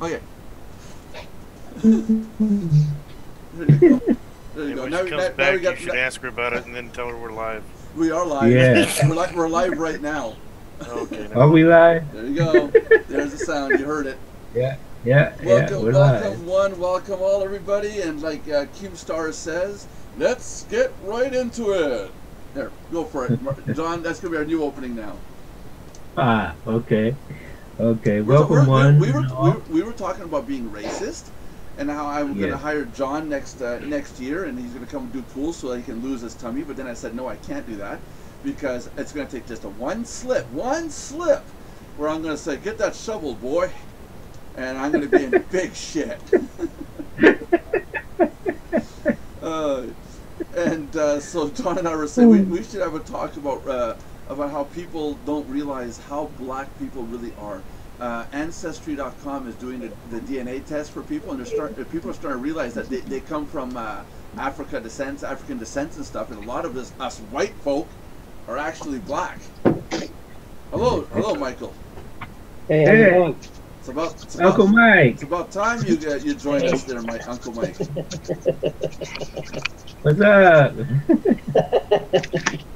Okay. There you go. There you go. When Now, she comes now back, we got, you should ask her about it and then tell her we're live. we are live. Yeah. We're live right now. Okay. Are we live? There you go. There's the sound. You heard it. Yeah. Yeah. Welcome, We're welcome live. one, welcome all, everybody. And like Keemstar says, let's get right into it. There, go for it, John. That's gonna be our new opening now. Ah. Okay. Okay. We were talking about being racist, and how I'm going to hire John next year, and he's going to come do pools so he can lose his tummy. But then I said, no, I can't do that, because it's going to take just one slip, where I'm going to say, get that shovel, boy, and I'm going to be in big shit. So John and I were saying we should have a talk about how people don't realize how black people really are. Ancestry.com is doing the DNA test for people, and people are starting to realize that they come from African descent and stuff, and a lot of us white folk are actually black. Hello, Michael. Hey. It's about Uncle Mike. It's about time you joined us there, Uncle Mike. What's up?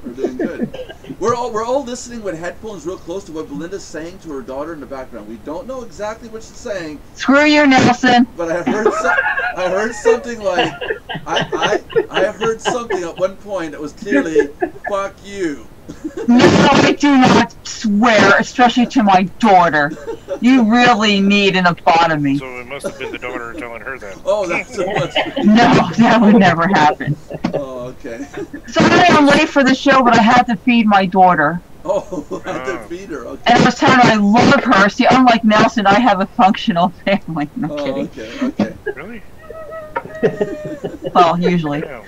We're doing good. We're all listening with headphones real close to what Belinda's saying to her daughter in the background. We don't know exactly what she's saying. Screw you, Nelson. But I heard something like I heard something at one point that was clearly "fuck you." No, I do not swear, especially to my daughter. You really need an lobotomy. So it must have been the daughter telling her that. Oh, that's what it was. No, that would never happen. Oh, okay. Sorry I'm late for the show, but I had to feed my daughter. Oh, I had to feed her. Okay. And I was telling her I love her. See, unlike Nelson, I have a functional family. No kidding. Okay. Really? Well, usually. Yeah.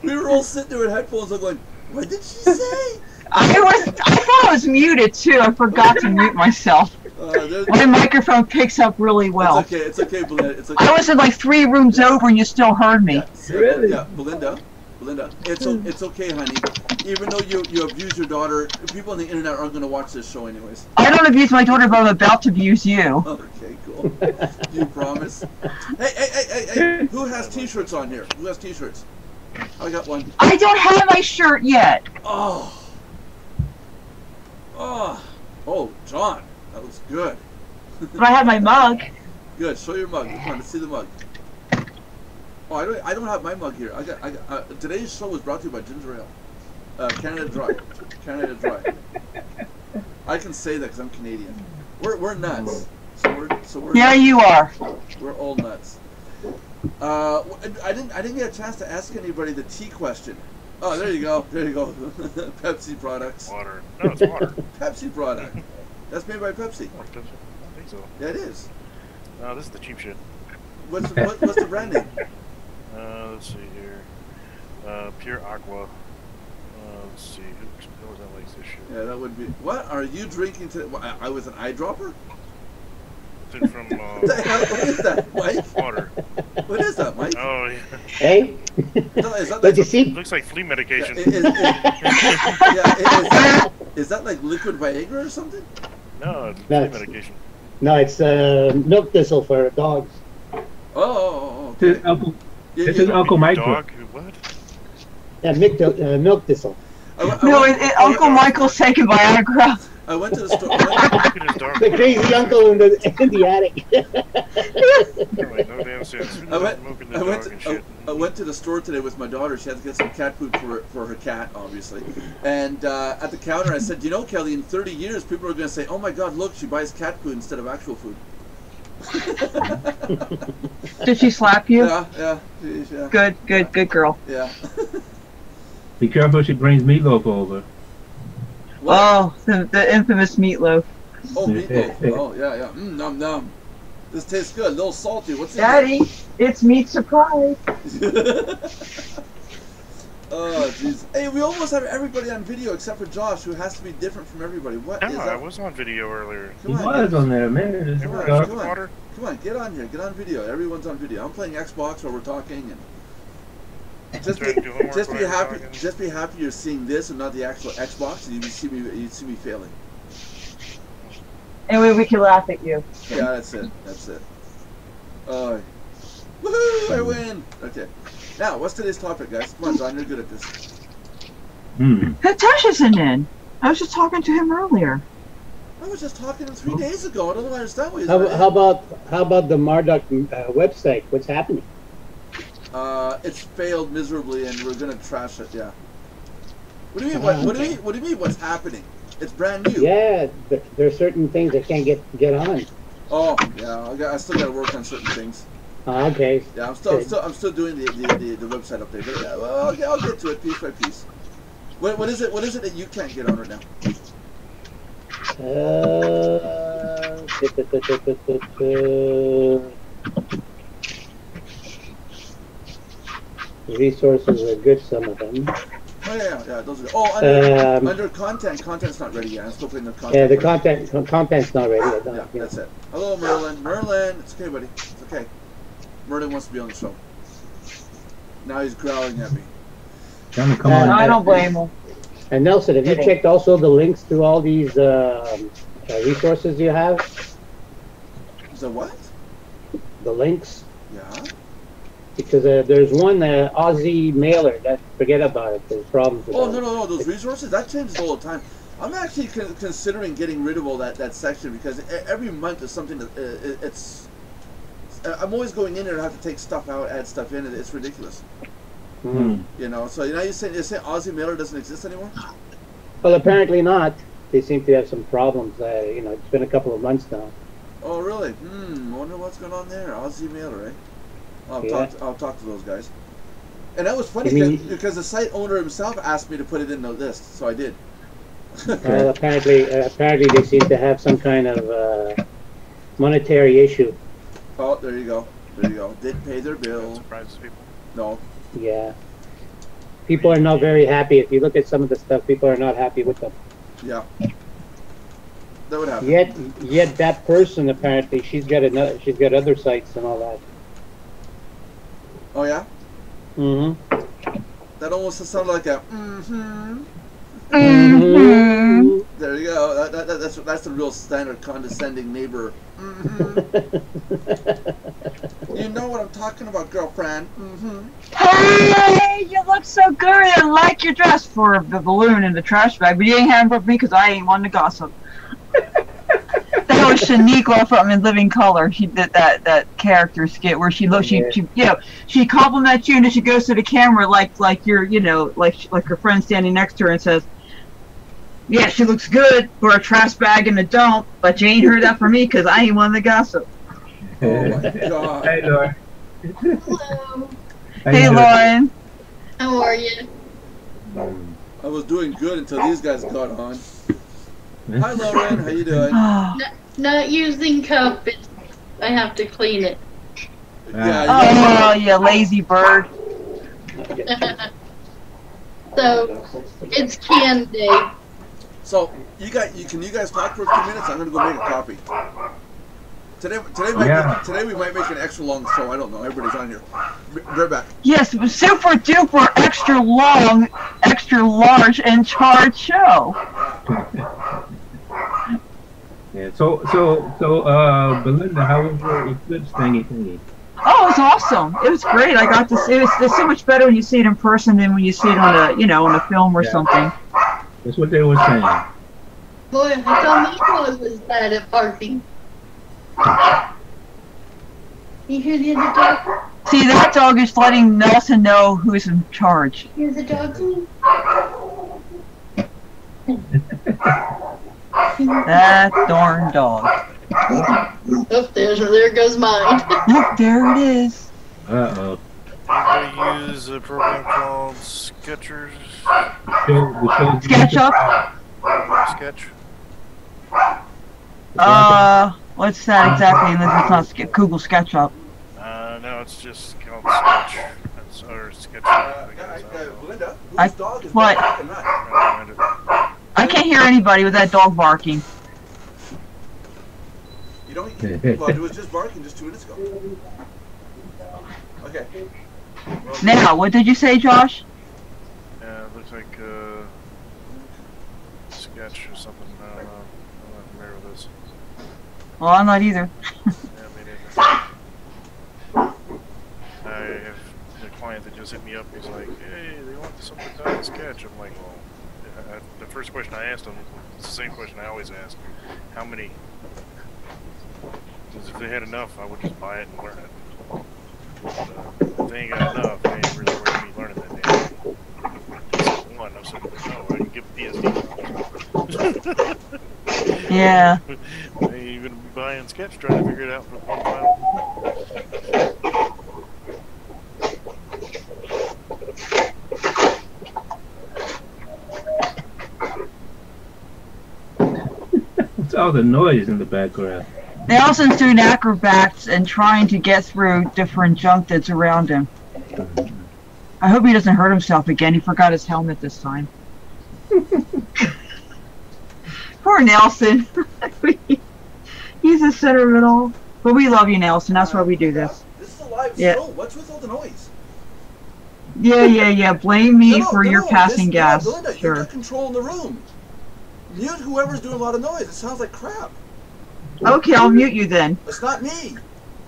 We were all sitting there with headphones on going, what did she say? I thought I was muted too. I forgot to mute myself. My microphone picks up really well. It's okay, Belinda. It's okay. I was in like 3 rooms over and you still heard me. Yeah, Really? Yeah, Belinda, it's okay, honey. Even though you abuse your daughter, people on the internet aren't going to watch this show anyways. I don't abuse my daughter, but I'm about to abuse you. Okay, cool. You promise? Hey! Who has T-shirts on here? Who has T-shirts? I got one. I don't have my shirt yet. Oh, John, that looks good. But I have my mug. Good. Show your mug. Come on, let's see the mug. Oh, I don't have my mug here. I got. Today's show was brought to you by Ginger Ale, Canada Dry. Canada Dry. I can say that because I'm Canadian. We're nuts. So we're. Yeah, you are. We're all nuts. I didn't get a chance to ask anybody the tea question. Oh, there you go. Pepsi products. Water. No, it's water. Pepsi product. That's made by Pepsi. I don't think so. Yeah, it is. No, this is the cheap shit. What's the brand name? Let's see here. Pure Aqua. Let's see. Who was that likes this shit? Yeah, that would be. What are you drinking today? I was an eyedropper? It's from What is that, Mike? water. What is that, Mike? Oh, yeah. Hey? Is that Did you see? Looks like flea medication. Is that like liquid Viagra or something? No, it's No, flea it's- medication. No, it's milk thistle for dogs. Oh, This is okay. Uncle. Yeah, This is Uncle Mike. Dog? What? Yeah, milk thistle. No, Uncle Michael's taking Viagra. I went to the store. Look at his dog. The crazy uncle in the attic. Like, no damn sense. I went Smoking the dog and shit. I went to the store today with my daughter. She had to get some cat food for her cat, obviously. And at the counter, I said, you know, Kelly, in 30 years, people are going to say, oh my God, look, she buys cat food instead of actual food. Did she slap you? Yeah. Good girl. Yeah. Be careful, she brings meatloaf over. Oh, the infamous meatloaf. Oh, meatloaf. Oh, yeah. Nom nom. This tastes good. A little salty. What's in Daddy, it's meat surprise. Oh, jeez. Hey, we almost have everybody on video except for Josh, who has to be different from everybody. What No, is I that? was on video earlier. He was on there, man. It's Remember I dark. took water? Come on, get on here. Get on video. Everyone's on video. I'm playing Xbox while we're talking, and just Trying to do homework be while you're happy. talking. Just be happy you're seeing this and not the actual Xbox, and you'd see me failing. Anyway, we can laugh at you. Yeah, that's it. Woohoo! I win. Okay. Now, what's today's topic, guys? Come on, John, you're good at this. Hitesh isn't in. I was just talking to him earlier. I was just talking to him 3 days ago. I don't understand what he's How about the Mardox website? What's happening? It's failed miserably, and we're gonna trash it. Yeah. What do you mean? What do you mean? What's happening? It's brand new. Yeah, there are certain things that can't get on. Oh, yeah. I still gotta work on certain things. Okay. Yeah, I'm still doing the website update. But yeah, well, I'll get to it piece by piece. What is it? What is it that you can't get on right now? Resources are good, some of them. Oh yeah, those are. Oh, under content. Content's not ready yet. I'm still putting the content. Yeah, the content's not ready. Yeah, that's it. Hello, Merlin. Merlin, it's okay, buddy. It's okay. Merlin wants to be on the show. Now he's growling at me. Come on. I don't blame him. And Nelson, have you checked also the links to all these resources you have? The what? The links? Yeah. Because there's one Aussie mailer that forget about it. There's problems with that. No. Those resources, that changes all the time. I'm actually considering getting rid of all that section because every month is something that it's. I'm always going in there and have to take stuff out, add stuff in. It's ridiculous. Mm. You know, so you're saying Aussie mailer doesn't exist anymore? Well, apparently not. They seem to have some problems. It's been a couple of months now. Oh, really? Wonder what's going on there. Aussie mailer, eh? I'll talk to those guys. And that was funny because the site owner himself asked me to put it in the list, so I did. Well, apparently they seem to have some kind of monetary issue. Oh, there you go. Didn't pay their bill. Surprises people. No. Yeah. People are not very happy. If you look at some of the stuff, people are not happy with them. Yeah. That would happen. Yet that person apparently she's got other sites and all that. Oh yeah? Mm-hmm. That almost sounded like a mm-hmm. Mm-hmm. There you go. That's the real standard condescending neighbor. Mm-hmm. You know what I'm talking about, girlfriend. Mm-hmm. Hey, you look so good. I like your dress for the balloon in the trash bag, but you ain't handbook me because I ain't one to gossip. That was Shaniqua from In Living Color. She did that character skit where she compliments you and then she goes to the camera like you're like her friend standing next to her and says, "Yeah, she looks good for a trash bag in a dump, but you ain't heard that from me because I ain't one to gossip." Oh my God. Hey, Lauren. Hello. Hey, Lauren. How are you? I was doing good until these guys got on. Hi, Lauren. How you doing? Not using cup. I have to clean it. Yeah. You lazy bird. So it's can day. So you guys talk for a few minutes? I'm gonna go make a coffee. Today we might make an extra long show. I don't know. Everybody's on here. Right back. Yes, it was super duper extra long, extra large, and charged show. Yeah. So, Belinda, how was your eclipse thingy? Oh, it was awesome. It was great. I got to see it. It's so much better when you see it in person than when you see it on a on a film or something. That's what they were saying. Boy, I thought Miko was bad at barking. You hear the other dog? See, that dog is letting Nelson know who's in charge. Hear the dog? That darn dog. Oh, there goes mine. Look, there it is. Uh-oh. Anybody use a program called Sketchers? SketchUp? Sketch? What's that exactly? Unless it's not Google SketchUp. No, it's just called Sketch. Or Sketch. Belinda, whose dog is what? barking at? I can't hear anybody with that dog barking. You don't. Well, it was just barking just 2 minutes ago. Okay. Now, what did you say, Josh? Yeah, it looks like Sketch or something. I don't know. I'm not familiar with this. Well, I'm not either. Yeah, me neither. just hit me up. He's like, hey, they want something done in Sketch. I'm like, well, the first question I asked him, it's the same question I always ask. How many? Because if they had enough, I would just buy it and learn it. But, if they ain't got enough, they ain't really worth me learning that damn thing. He said, one. I said, no, I can give PSD. Yeah. You're going to be buying Sketch, trying to figure it out for one file. What's all the noise in the background? Nelson's doing acrobats and trying to get through different junk that's around him. I hope he doesn't hurt himself again. He forgot his helmet this time. Poor Nelson. He's the center of it all. But we love you, Nelson. That's why we do this. This is a live Yeah. show. What's with all the noise? Yeah. Blame me for your passing gas. Belinda, Sure. you've got control in the room. Mute whoever's doing a lot of noise. It sounds like crap. Okay, I'll mute you then. It's not me.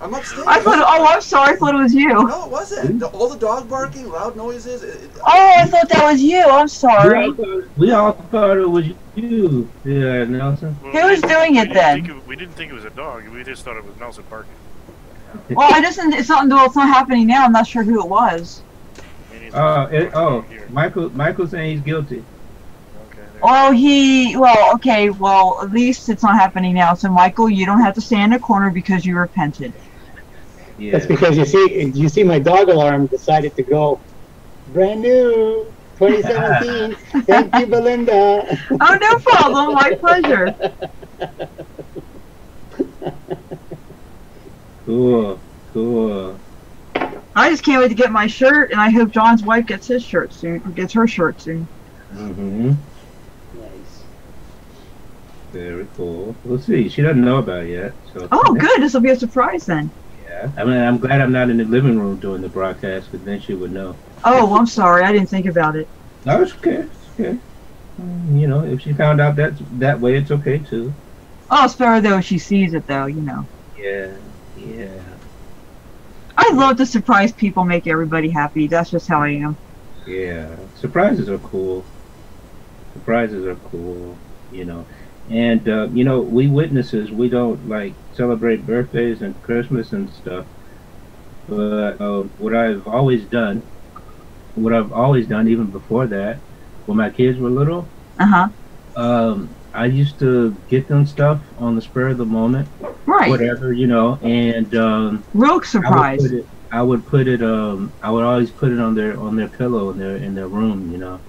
I'm upstairs. I thought. Oh, I'm sorry. I thought it was you. No, it wasn't. All the dog barking, loud noises. Oh, I thought that was you. I'm sorry. We all thought it was you, yeah, Nelson. Well, Who was doing it then? We didn't think it was a dog. We just thought it was Nelson barking. Well, it's not happening now. I'm not sure who it was. Michael's saying he's guilty. Okay. Oh, well, at least it's not happening now. So, Michael, you don't have to stay in the corner because you repented. Yeah. That's because you see my dog alarm decided to go brand new 2017. Thank you, Belinda. Oh, no problem. My pleasure. Cool. I just can't wait to get my shirt, and I hope John's wife gets his shirt soon, or gets her shirt soon. Mm-hmm. Nice. Very cool. We'll see. She doesn't know about it yet. So. Oh, good. This will be a surprise then. Yeah. I mean, I'm glad I'm not in the living room doing the broadcast, because then she would know. Oh, well, I'm sorry. I didn't think about it. No, it's okay. It's okay. You know, if she found out that way, it's okay too. Oh, it's better though if she sees it, though. Yeah. I love to surprise people, make everybody happy. That's just how I am. Yeah. Surprises are cool. And we witnesses, we don't like celebrate birthdays and Christmas and stuff. But what I've always done, even before that, when my kids were little, I used to get them stuff on the spur of the moment, right? Whatever, and real surprise. I would always put it on their pillow in their room,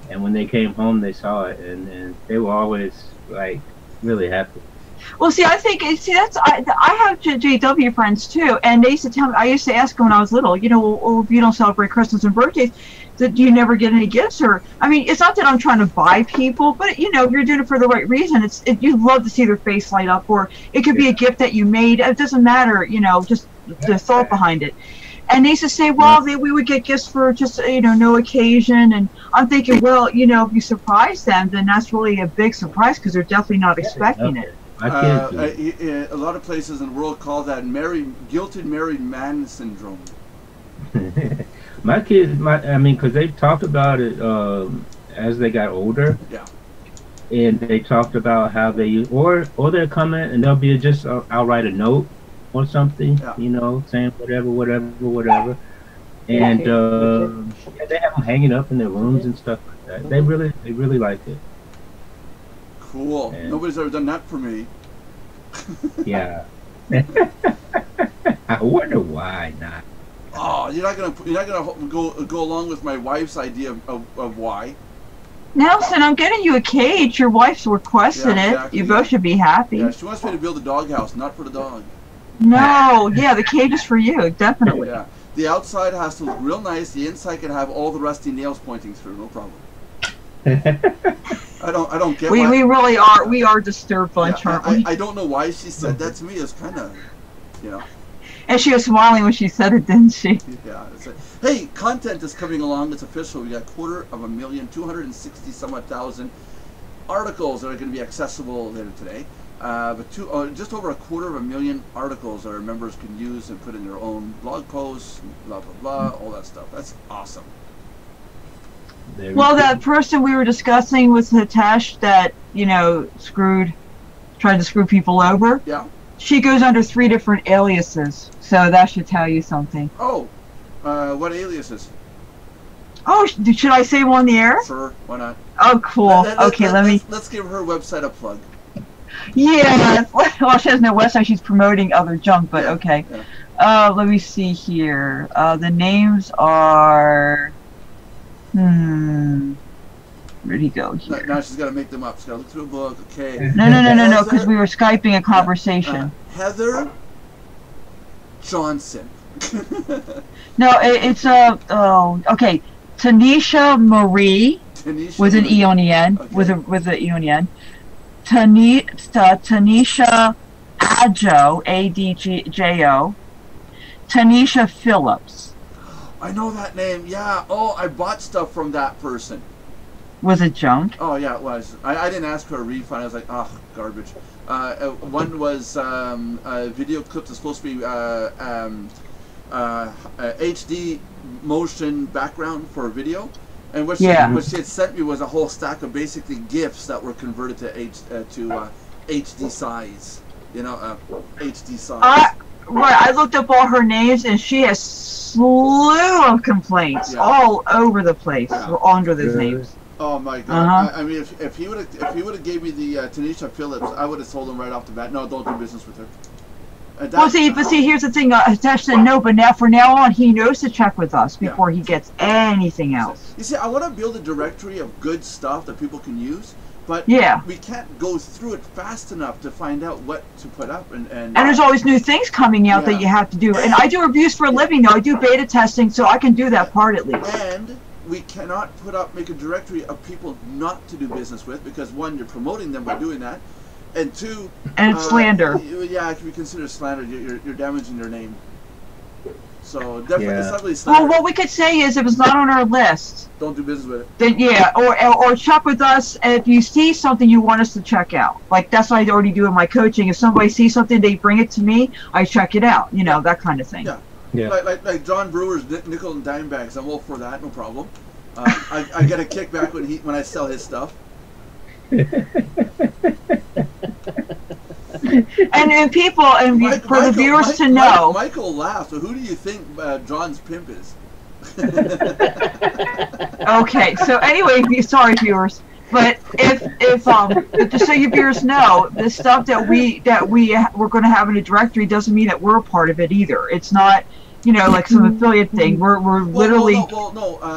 And when they came home, they saw it, and they were always like really happy. Well, I have JW friends too, and they used to tell me. I used to ask them when I was little, well, if you don't celebrate Christmas and birthdays, do you never get any gifts? Or, I mean, it's not that I'm trying to buy people, but if you're doing it for the right reason, you'd love to see their face light up, or it could be a gift that you made. It doesn't matter, just the thought behind it. And they used to say, well, we would get gifts for just, no occasion. And I'm thinking, well, if you surprise them, then that's really a big surprise because they're definitely not expecting it. A lot of places in the world call that guilted married man syndrome. My kids, because they've talked about it as they got older. Yeah. And they talked about how they or they'll come in and they'll be just I'll write a note or something, saying whatever. And they have them hanging up in their rooms and stuff like that. They really like it. Cool. And nobody's ever done that for me. Yeah. I wonder why not. Oh, you're not gonna go along with my wife's idea of why. Nelson, I'm getting you a cage. Your wife's requesting it. You both should be happy. Yeah, she wants me to build a doghouse, not for the dog. No, the cage is for you, definitely. Yeah, the outside has to look real nice. The inside can have all the rusty nails pointing through, no problem. I don't get. We really are. We are disturbed bunch, aren't we? I don't know why she said that to me. It's kind of, And she was smiling when she said it, didn't she? Yeah. Hey, content is coming along. It's official. We got 250,000, 260 some odd thousand articles that are going to be accessible later today. but just over 250,000 articles that our members can use and put in their own blog posts, blah blah blah, all that stuff. That's awesome. Well, that person we were discussing with Hitesh that, you know, tried to screw people over. Yeah. She goes under 3 different aliases, so that should tell you something. Oh, what aliases? Oh, should I say them on the air? Sure, why not? Oh, cool. Okay, let me. Let's give her website a plug. Yeah. Well, she has no website. She's promoting other junk, but okay. Yeah. Let me see here. The names are. Where'd he go here? Now she's got to make them up. She's got to look through a book. Okay. No, because we were Skyping a conversation. Heather Johnson. No, it's okay. Tanisha Marie with an E on the end. Okay. With an E on the end. Tanisha Adjo, Adjo. Tanisha Phillips. I know that name. Yeah. Oh, I bought stuff from that person. Was it junk? Oh yeah, it was. I didn't ask for a refund. I was like, oh, garbage. One was video clip that's supposed to be HD motion background for a video, and what she had sent me was a whole stack of basically GIFs that were converted to HD size. You know, HD size. Right. I looked up all her names, and she has slew of complaints all over the place under those names. Oh my God! I mean, if he would have gave me the Tanisha Phillips, I would have told him right off the bat, no, don't do business with her. Well, see, here's the thing. Hitesh said no, but from now on, he knows to check with us before he gets anything else. You see, I want to build a directory of good stuff that people can use, but we can't go through it fast enough to find out what to put up. And there's always new things coming out that you have to do. And I do reviews for a living, though. I do beta testing, so I can do that part at least. And we cannot make a directory of people not to do business with, because one, you're promoting them by doing that, and two, and it's slander. Yeah, it can be considered slander. You're damaging their name. So definitely, it's not really slander. Well, what we could say is, if it's not on our list, don't do business with it. Then or check with us if you see something you want us to check out. Like that's what I already do in my coaching. If somebody sees something, they bring it to me. I check it out. You know, that kind of thing. Yeah. Yeah. Like John Brewer's nickel and dime bags. I'm all for that, no problem. I get a kickback when I sell his stuff. And people, for the viewers to know. Michael laughed. So who do you think John's pimp is? Okay, so anyway, sorry viewers, but if just so you viewers know, the stuff that we're going to have in a directory doesn't mean that we're a part of it either. It's not, you know, like some affiliate thing. We're literally.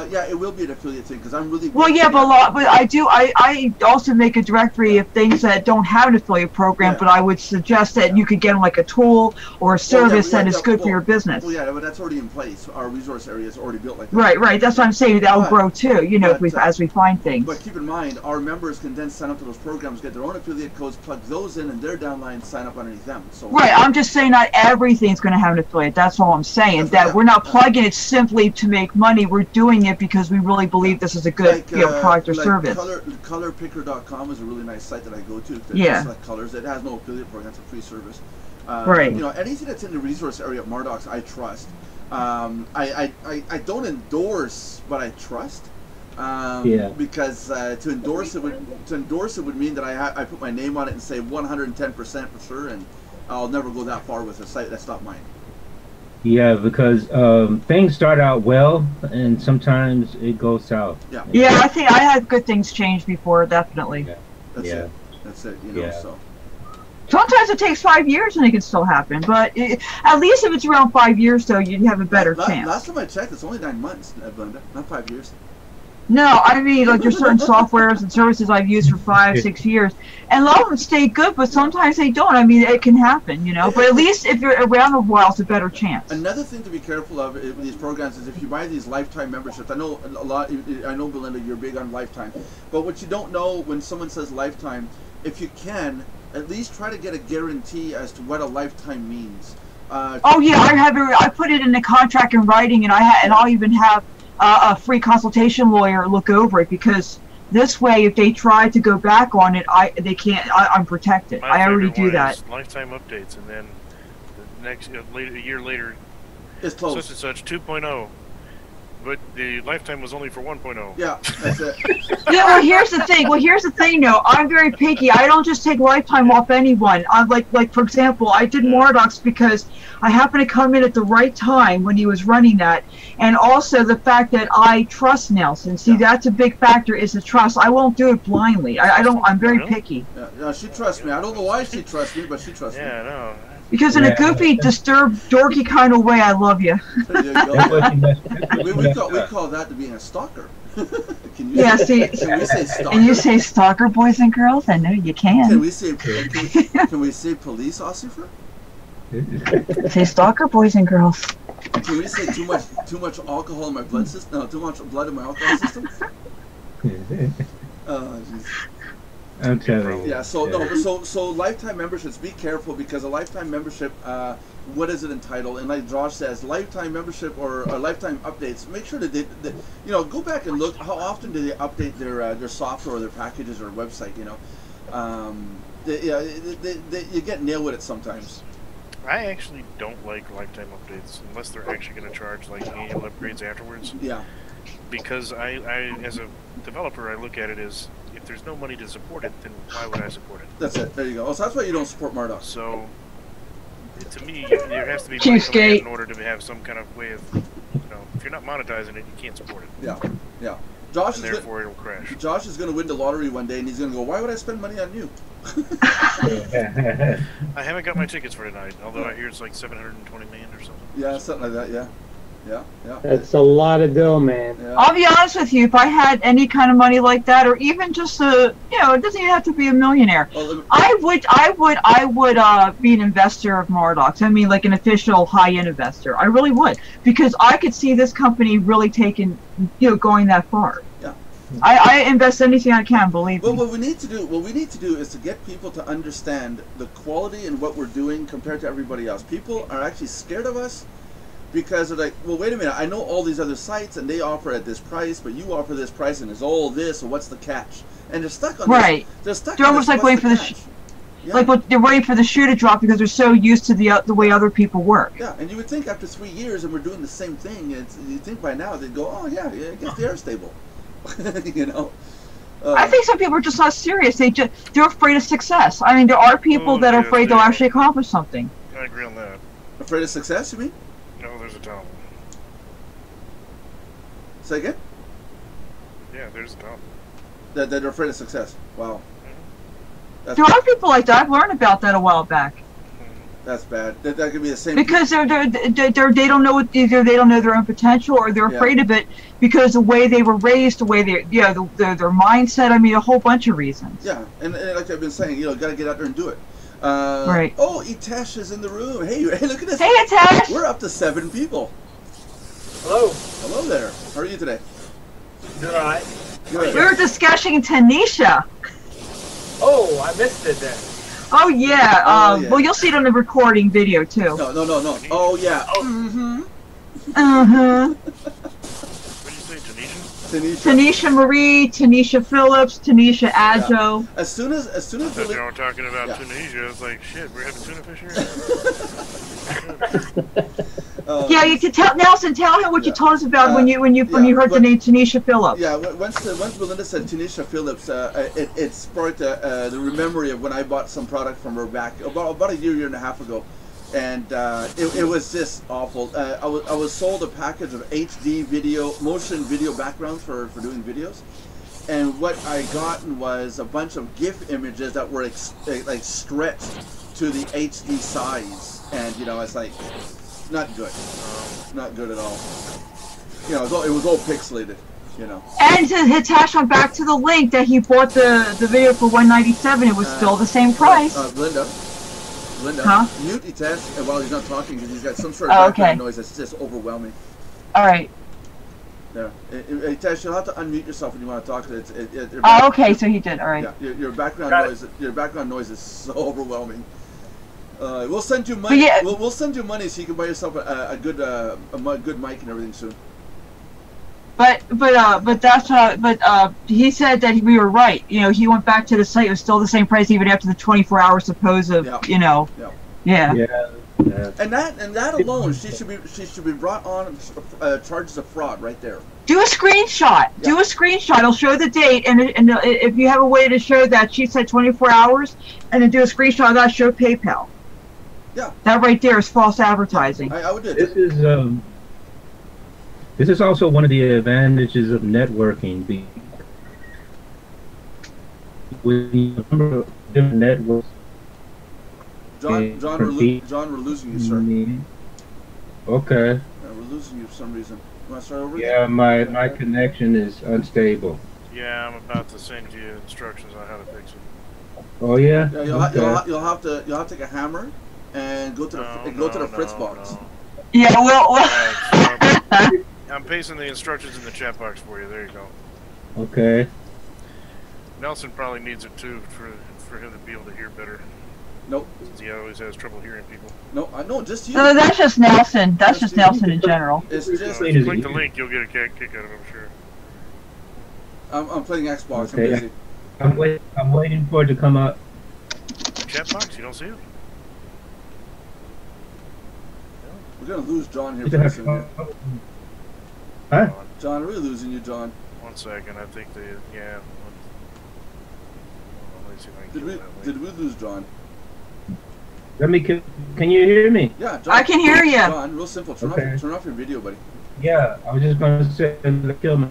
Yeah, it will be an affiliate thing because I'm really. Well, yeah, but I also make a directory of things that don't have an affiliate program, but I would suggest that you could get them like a tool or a service that is good for your business. Well, yeah, but that's already in place. Our resource area is already built like that. Right. That's what I'm saying. That'll grow too. You know, as we find things. But keep in mind, our members can then sign up to those programs, get their own affiliate codes, plug those in, and their downline sign up underneath them. So. Right. I'm just saying not everything's going to have an affiliate. That's all I'm saying. That we're not plugging it simply to make money. We're doing it because we really believe this is a good product or service. Colorpicker.com is a really nice site that I go to. Select colors. It has no affiliate program. It's a free service. Right. You know, anything that's in the resource area of Mardox, I trust. I don't endorse, but I trust. Because to endorse it would mean that I put my name on it and say 110% for sure, and I'll never go that far with a site that's not mine. Yeah, because things start out well, and sometimes it goes south. Yeah, I think I had good things change before, definitely. That's it. You know, so. Sometimes it takes 5 years and it can still happen, but at least if it's around 5 years, though, you'd have a better chance. Last time I checked, it's only 9 months, Glenda, not 5 years. No, I mean, like, there's certain softwares and services I've used for 5, 6 years, and a lot of them stay good, but sometimes they don't. I mean, it can happen, you know, but at least if you're around a while, it's a better chance. Another thing to be careful of with these programs is if you buy these lifetime memberships. I know Belinda, you're big on lifetime, but what you don't know when someone says lifetime, if you can, at least try to get a guarantee as to what a lifetime means. Oh yeah, I put it in the contract in writing, and I'll even have a free consultation lawyer look over it, because This way, if they try to go back on it, they can't. I'm protected. My I already favorite do one that. is lifetime updates, and then the next a year later, It's close. such and such 2.0, but the lifetime was only for 1.0. Yeah, that's it. Yeah, well, here's the thing. Well, here's the thing, though. I'm very picky. I don't just take lifetime off anyone. I'm like for example, I did Mardox because I happened to come in at the right time when he was running that, and also the fact that I trust Nelson. See, that's a big factor. Is the trust. I won't do it blindly. I don't. I'm very picky. Yeah, she trusts me. I don't know why she trusts me, but she trusts me. Yeah, I know. Because in a goofy, disturbed, dorky kind of way, I love you. There you go. we call that to being a stalker. Can you see. Can we say stalker? And you say stalker, boys and girls? I know you can. Can we say police officer? Say stalker, boys and girls. Can we say too much alcohol in my blood system? No, too much blood in my alcohol system. Oh, jeez. I'm telling you. Yeah. So lifetime memberships. Be careful because a lifetime membership. What is it entitled? And like Josh says, lifetime membership or lifetime updates. Make sure that go back and look. How often do they update their software or their packages or website? You get nailed with it sometimes. I actually don't like lifetime updates unless they're actually going to charge like annual upgrades afterwards. Yeah. Because I as a developer, I look at it as if there's no money to support it, then why would I support it? That's it. There you go. So that's why you don't support Mardox. So, to me, there has to be money coming in order to have some kind of way of, if you're not monetizing it, you can't support it. Yeah, yeah. Therefore, it'll crash. Josh is going to win the lottery one day, and he's going to go, why would I spend money on you? I haven't got my tickets for tonight, although I hear it's like 720 million or something. Yeah, something like that, yeah. Yeah. That's a lot of dough, man. Yeah. I'll be honest with you. If I had any kind of money like that, or even just it doesn't even have to be a millionaire. Well, I would be an investor of Mardox. I mean, like an official high-end investor. I really would, because I could see this company really going that far. Yeah. I invest anything I can. Believe me. Well, what we need to do is to get people to understand the quality in what we're doing compared to everybody else. People are actually scared of us. Because they're like, well, wait a minute, I know all these other sites and they offer at this price, but you offer this price and it's all this, so what's the catch? And they're stuck on right. This. They're almost like waiting for they're waiting for the shoe to drop because they're so used to the way other people work. Yeah, and you would think after 3 years and we're doing the same thing, you think by now they'd go, oh yeah, I guess they are stable. I think some people are just not serious. They're afraid of success. I mean, there are people that are afraid they'll actually accomplish something. I agree on that. Afraid of success, you mean? No, there's a Tom. Say again? Yeah, there's a Tom. That they're afraid of success. Wow. There are people like that. I've learned about that a while back. That's bad. That could be the same. Because they don't know either they don't know their own potential or they're afraid of it because the way they were raised, the way their mindset. I mean, a whole bunch of reasons. Yeah, and like I've been saying, got to get out there and do it. Right. Oh, Itesh is in the room. Hey, look at this. Hey, Itesh. We're up to 7 people. Hello. Hello there. How are you today? Doing all right. Good. We were discussing Tanisha. Oh, I missed it then. Oh yeah. Well, you'll see it on the recording video too. No. Oh yeah. Mm-hmm. What did you say, Tanisha? Tanisha Marie, Tanisha Phillips, Tanisha Adjo. Yeah. As soon as I thought you were talking about Tunisia. I was like, shit, we're having tuna fish here. Yeah, you can tell Nelson. Tell him what you told us about when you heard the name Tanisha Phillips. Yeah, once Belinda said Tanisha Phillips, it sparked the memory of when I bought some product from her back about a year and a half ago. And it was just awful. I was sold a package of HD motion video backgrounds for doing videos, and what I gotten was a bunch of GIF images that were like stretched to the HD size, and it's like not good, not good at all. It was all pixelated. And to Hitesh went back to the link that he bought the video for $197. It was still the same price. Linda, huh? Mute Itesh while he's not talking because he's got some sort of background noise that's just overwhelming. All right. Yeah, Itesh, you'll have to unmute yourself when you want to talk. Okay, so he did. All right. Yeah, your background noise. Your background noise is so overwhelming. We'll send you money. Yeah. We'll send you money so you can buy yourself a good mic and everything soon. But that's he said that we were right. You know, he went back to the site. It was still the same price even after the 24-hour supposed of, Yeah. you know. Yeah. Yeah. And that alone, she should be brought on charges of fraud right there. Do a screenshot. Yeah. Do a screenshot. It'll show the date, and if you have a way to show that she said 24 hours, and then do a screenshot of that, show PayPal. Yeah. That right there is false advertising. I would do This it. this is also one of the advantages of networking. With the number of different networks. John, we're losing you, sir. Okay. We're losing you for some reason. You want to start over? Yeah, my connection is unstable. Yeah, I'm about to send you instructions on how to fix it. Oh yeah. Yeah, you'll have to take a hammer and go to the Fritz box. No. Yeah, well. Alright, so I'm pasting the instructions in the chat box for you. There you go. Okay. Nelson probably needs it too for him to be able to hear better. Nope. Since he always has trouble hearing people. No, I know, just you. No, that's just Nelson. That's just Nelson in general. It's So just if you click the link, you'll get a kick out of it, I'm sure. I'm playing Xbox. Okay. I'm busy. I'm waiting for it to come up. Chat box, you don't see it? We're gonna lose John here pretty soon. Here. Huh? John, are we losing you, John? 1 second, I think they, yeah. Let me see if I can get that link. Did we lose John? Can you hear me? Yeah, John. I can hear you. John, real simple. Turn off your video, buddy. Yeah, I was just gonna say kill me.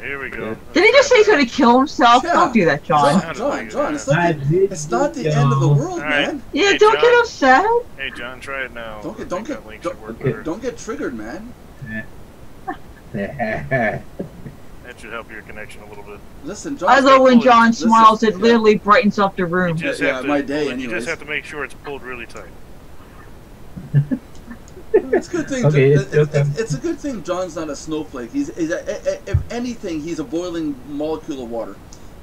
Here we go. Did he just say he's going to kill himself? Yeah. Don't do that, John. John, it's not the end of the world, Alright. man. Yeah, Hey, don't John. get upset. Hey John, try it now. Don't Link should work better. get triggered, man. That should help your connection a little bit. Listen, John. I love when John Listen, smiles. It yeah. literally brightens up the room. You just Yeah, have to, my day, you anyways. just have to make sure it's pulled really tight. It's a good thing. Okay, it's a good thing. John's not a snowflake. If anything, he's a boiling molecule of water.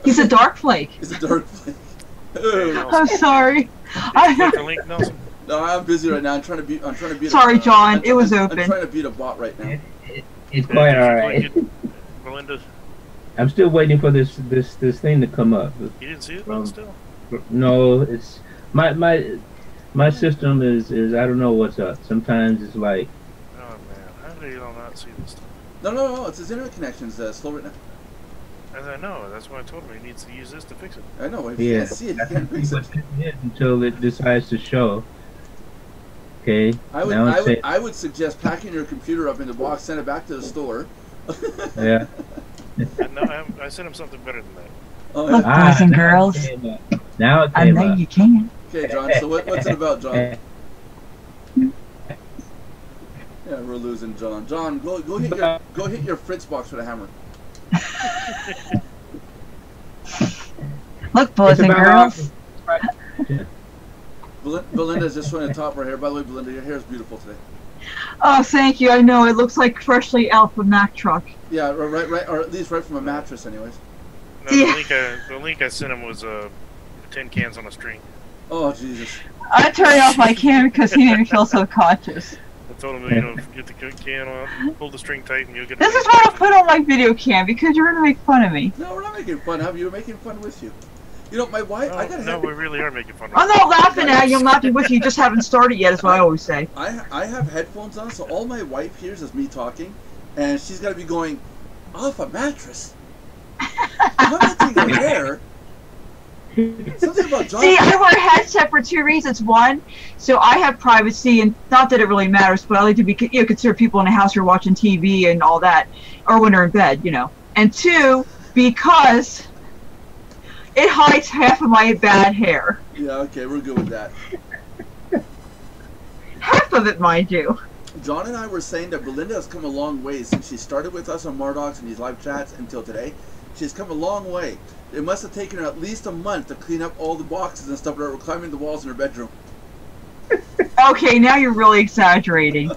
He's a dark flake. He's a dark flake. I'm sorry. Click the link, Nelson. No, I'm busy right now. I'm trying to beat. Sorry, John. It was open. I'm trying to beat a bot right now. It's quite alright. Melinda, I'm still waiting for this thing to come up. you didn't see it still? No, it's my system is I don't know what's up. Sometimes it's like Oh man, how do you not see this stuff? No. It's his internet connection's slow right now. As I know, that's why I told him he needs to use this to fix it. I know. If you can't see it, you can't fix it. until it decides to show. Okay. I would suggest packing your computer up in the box, send it back to the store. Yeah. No, I sent him something better than that. Oh, Look, yeah. boys and girls. Now it I came know up. you can. Okay, John. So what's it about, John? Yeah, we're losing John. John, go hit your Fritz box with a hammer. Look, boys and girls. Belinda's just showing the top right here. By the way, Belinda, your hair is beautiful today. Oh, thank you. I know. It looks like freshly out of a Mack truck. Yeah, right, or at least right from a mattress, anyways. No, Yeah. the link I sent him was 10 cans on a string. Oh Jesus! I turned off my camera because he made me feel so conscious. I told him, get the can on, pull the string tight, and you'll get. This is what I put on my video cam because you're gonna make fun of me. No, we're not making fun of you. We're making fun with you. You know, my wife. No, we really are making fun of I'm not laughing at you. I'm laughing with you. You just haven't started yet. Is what I always say. I have headphones on, so all my wife hears is me talking, and she's got to be going off a mattress. Commenting her hair. Something about John. See, I wear a headset for two reasons. One, so I have privacy, and not that it really matters, but I like to be consider people in the house who are watching TV and all that, or when they're in bed, And two, because it hides half of my bad hair. Yeah, okay, we're good with that. Half of it, mind you. John and I were saying that Belinda has come a long way since she started with us on Mardox and these live chats until today. She's come a long way. It must have taken her at least a month to clean up all the boxes and stuff that were climbing the walls in her bedroom. Okay, now you're really exaggerating.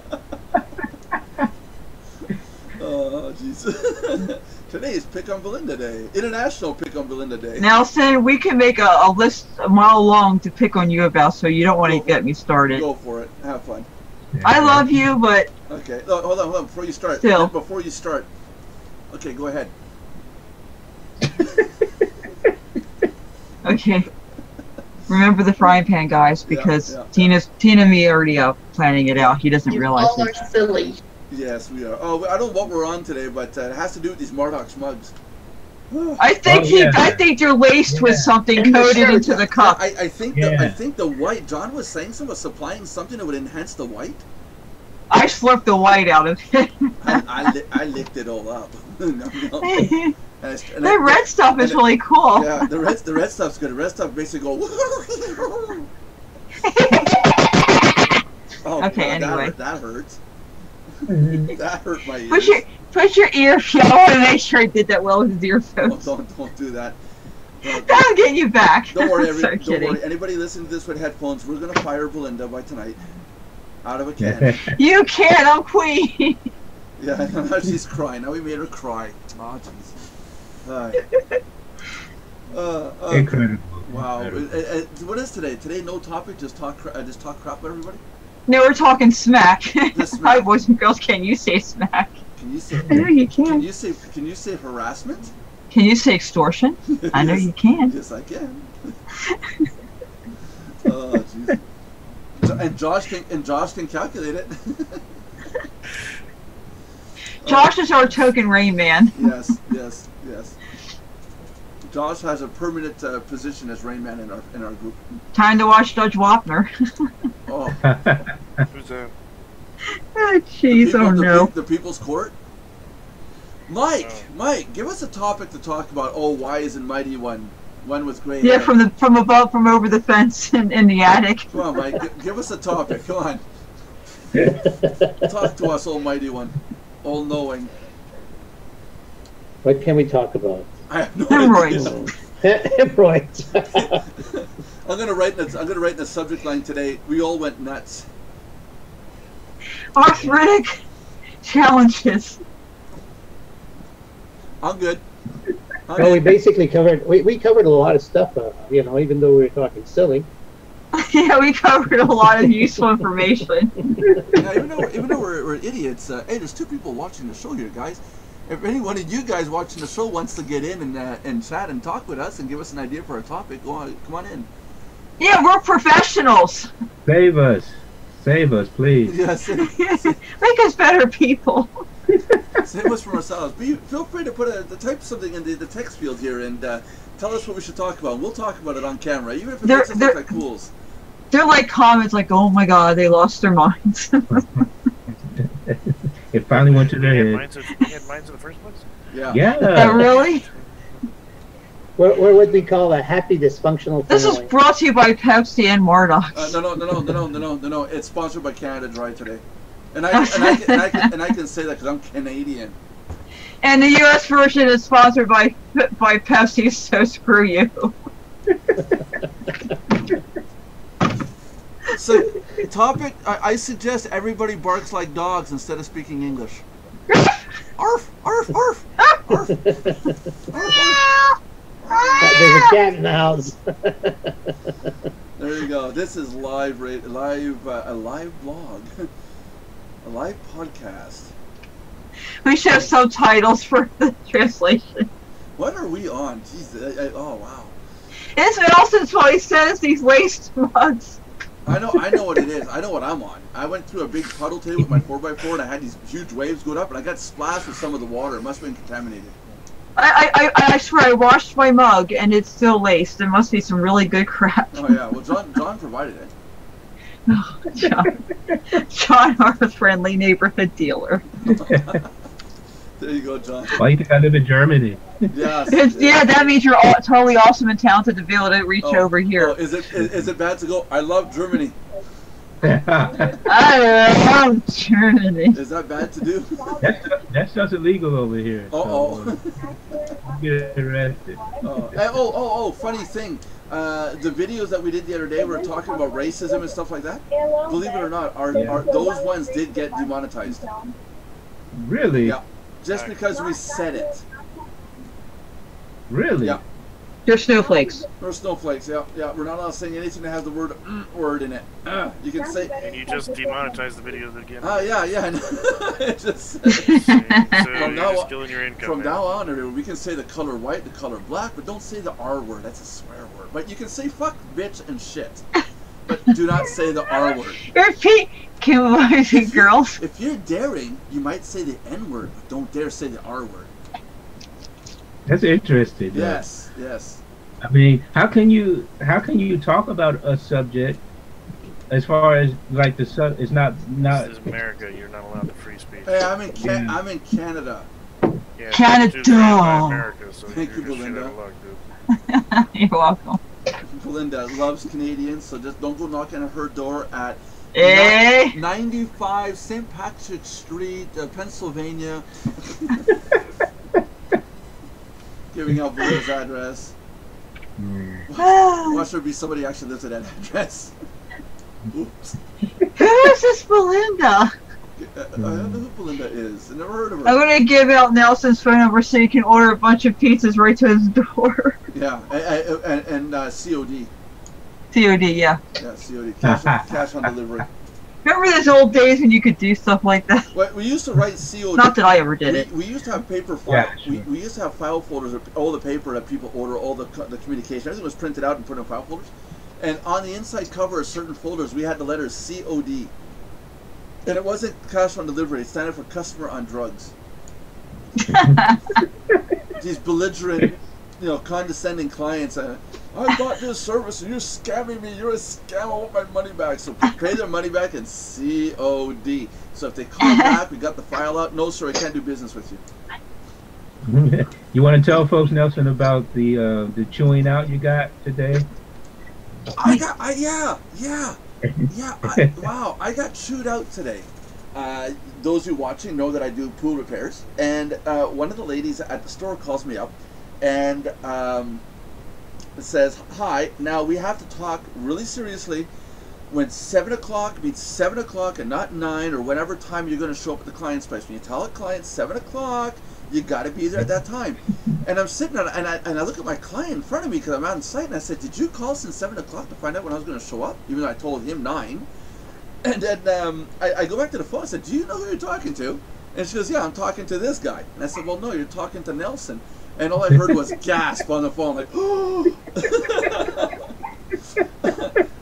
Oh, jeez. Today is Pick on Belinda Day. International Pick on Belinda Day. Nelson, we can make a list a mile long to pick on you about, so you don't want to get me started. Go for it. Have fun. I love you, but Okay. No, hold on. Before you start. Still. Before you start, Okay, go ahead. Okay. Remember the frying pan, guys, because yeah. Tina and me are already planning it out. He doesn't You realize all are it. silly. Yes, we are. Oh, I don't know what we're on today, but it has to do with these Mardox mugs. I think I think you're laced with something coated into the cup. I think the white. John was saying supplying something that would enhance the white. I slurped the white out of it. I licked it all up. No. The red stuff is really cool. Yeah, the red stuff's good. The red stuff makes it go. Oh, okay, God, anyway. that hurts. That hurt my ears. Put your earphone. I want to make sure I did that well with his earphones. Oh, don't do that. I'll get you back. Don't worry, don't worry. Anybody listening to this with headphones, we're gonna fire Belinda by tonight. Out of a can. You can't. I'm queen. Yeah, now she's crying. Now we made her cry. Oh, jeez. Incredible. Wow. What is today? Today, no topic. Just talk crap about everybody. No, we're talking smack. Smack. Hi, boys and girls. Can you say smack? Can you say? I know you can. Can you say harassment? Can you say extortion? I know you can. Yes, I can. Oh, jeez. And Josh can calculate it. Josh is our token Rain Man. Yes. Josh has a permanent position as Rain Man in our group. Time to watch Judge Wapner. Oh. Who's that? Oh, jeez, no. The People's Court. Mike, give us a topic to talk about. Oh, why isn't Mighty One with gray hair? Yeah, from above, from over the fence in the attic. Come on, Mike, give us a topic. Come on. Talk to us, Almighty One, all-knowing. What can we talk about? I have no Hemorrhoids. idea. Hemorrhoids. I'm gonna write in the subject line today. We all went nuts. Arthritic challenges. I'm good. No, we basically covered. We covered a lot of stuff. Even though we were talking silly. Yeah, we covered a lot of useful information. Yeah, even though we're idiots. Hey, there's 2 people watching the show here, guys. If any one of you guys watching the show wants to get in and chat and talk with us and give us an idea for a topic, come on in. Yeah, we're professionals. Save us, please. Yes. Make us better people. Save us from ourselves. Feel free to type something in the text field here and tell us what we should talk about. We'll talk about it on camera, even if it makes us look like fools. They're like comments like, "Oh my God, they lost their minds." It finally went to their head. You had minds in the first place? Yeah. Really? What would we call a happy dysfunctional family? This is brought to you by Pepsi and Mardox. No. It's sponsored by Canada Dry today, and I can say that because I'm Canadian. And the U.S. version is sponsored by Pepsi, so screw you. So, topic, I suggest everybody barks like dogs instead of speaking English. Arf, arf, arf, arf. There's a cat in the house. There you go. This is a live blog, a live podcast. We should have subtitles for the translation. What are we on? Jeez, oh wow. It's Nelson's what he says, these laced mugs. I know what it is. I know what I'm on. I went through a big puddle today with my 4x4 and I had these huge waves going up and I got splashed with some of the water. It must have been contaminated. I swear I washed my mug and it's still laced. There must be some really good crap. Oh yeah, well John provided it. Oh, John, our friendly neighborhood dealer. There you go, John. Why you think I live in Germany? Yes. Yeah, that means you're totally awesome and talented to be able to reach over here. Oh, is it bad to go? I love Germany. I love Germany. Is that bad to do? That's just illegal over here. So, get arrested. Funny thing. The videos that we did the other day were talking about racism and stuff like that. Believe it or not, those ones did get demonetized. Really? Yeah. Just because we said it. Really? Yeah. They're snowflakes. Or snowflakes, yeah. We're not allowed to say anything that has the word word in it. You can say... And you just demonetized the video again. Yeah. It just... So From you're now just on- killing your income. From man. now on, everyone, we can say the color white, the color black, but don't say the R word. That's a swear word. But you can say fuck, bitch, and shit. But do not say the R word. Repeat, boys and girls. If you're daring, you might say the N word, but don't dare say the R word. That's interesting. Yes. I mean, how can you talk about a subject as far as like the sub? It's not. This is America. You're not allowed to free speech. Hey, I'm in Canada. Yeah, Canada. it's by America, so Thank you're you, just shit Belinda. out of luck, dude. You're welcome. Belinda loves Canadians, so just don't go knocking at her door at 95 St. Patrick Street, Pennsylvania. Giving out Belinda's address. Watch there be somebody actually lives at that address. Oops. Who is this Belinda? I don't know who Belinda is. I never heard of her. I'm gonna give out Nelson's phone number so you can order a bunch of pizzas right to his door. Yeah, and COD. COD, yeah. Yeah, COD. Cash on delivery. Remember those old days when you could do stuff like that? Well, we used to write COD. Not that I ever did it. We used to have paper file. Yeah, sure. We used to have file folders of all the paper that people order, all the communication. Everything was printed out and put in file folders. And on the inside cover of certain folders, we had the letters COD. And it wasn't cash on delivery. It standed for customer on drugs. These belligerent, condescending clients. I bought this service and you're scamming me. You're a scam. I want my money back. So pay their money back in COD. So if they call back, we got the file out. No, sir, I can't do business with you. You want to tell folks, Nelson, about the chewing out you got today? Wow, I got chewed out today. Those who are watching know that I do pool repairs, and one of the ladies at the store calls me up and says, "Hi, now we have to talk really seriously. When 7 o'clock means 7 o'clock and not 9 or whatever time you're going to show up at the client's place. When you tell a client 7 o'clock, you got to be there at that time." And I'm sitting there, and I look at my client in front of me because I'm on site, and I said, "Did you call since 7 o'clock to find out when I was going to show up?" Even though I told him 9. And then I go back to the phone. I said, "Do you know who you're talking to?" And she goes, "Yeah, I'm talking to this guy." And I said, "Well, no, you're talking to Nelson." And all I heard was gasp on the phone, like, "Oh!"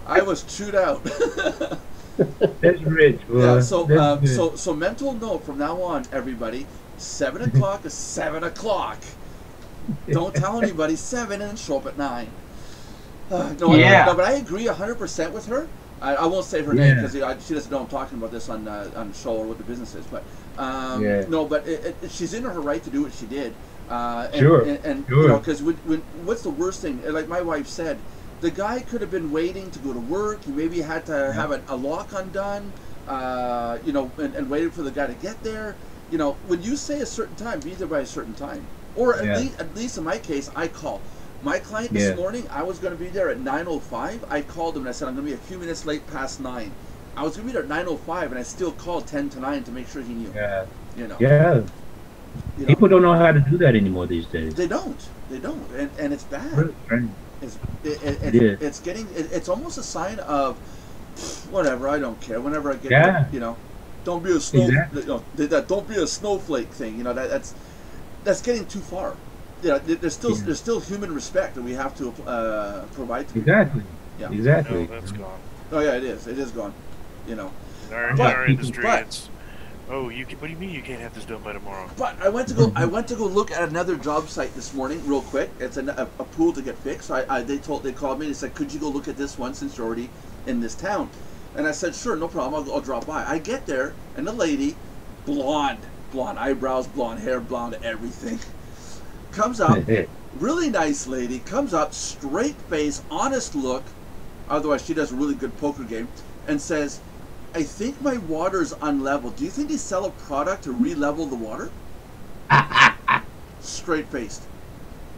I was chewed out. That's rich. Yeah. So mental note from now on, everybody: 7 o'clock is 7 o'clock. Don't tell anybody 7 and then show up at 9. No, but I agree 100% with her. I won't say her name because she doesn't know I'm talking about this on the show or what the business is. But no, but she's in her right to do what she did. Sure. Because what's the worst thing? Like my wife said, the guy could have been waiting to go to work. He maybe had to have a lock undone, and waited for the guy to get there. When you say a certain time, be there by a certain time. Or at least in my case, I call. My client this morning, I was going to be there at 9:05. I called him and I said, "I'm going to be a few minutes late past 9. I was going to be there at 9:05, and I still called 10 to 9 to make sure he knew. Yeah. Yeah. People don't know how to do that anymore these days. They don't, and it's bad. Really strange. It's almost a sign of whatever. I don't care. Whenever I get don't be a don't be a snowflake thing. That's getting too far. There's still human respect that we have to provide to Exactly. Yeah. Exactly. No, that's gone. Oh yeah, it is. It is gone. In our industry, it's what do you mean you can't have this done by tomorrow? But I went to go look at another job site this morning, real quick. It's a pool to get fixed. So they called me. They said, "Could you go look at this one since you're already in this town?" And I said, "Sure, no problem. I'll drop by." I get there, and the lady, blonde eyebrows, blonde hair, blonde everything, comes up. Really nice lady, comes up, straight face, honest look. Otherwise, she does a really good poker game, and says, "I think my water's unlevel. Do you think they sell a product to re-level the water?" Straight faced.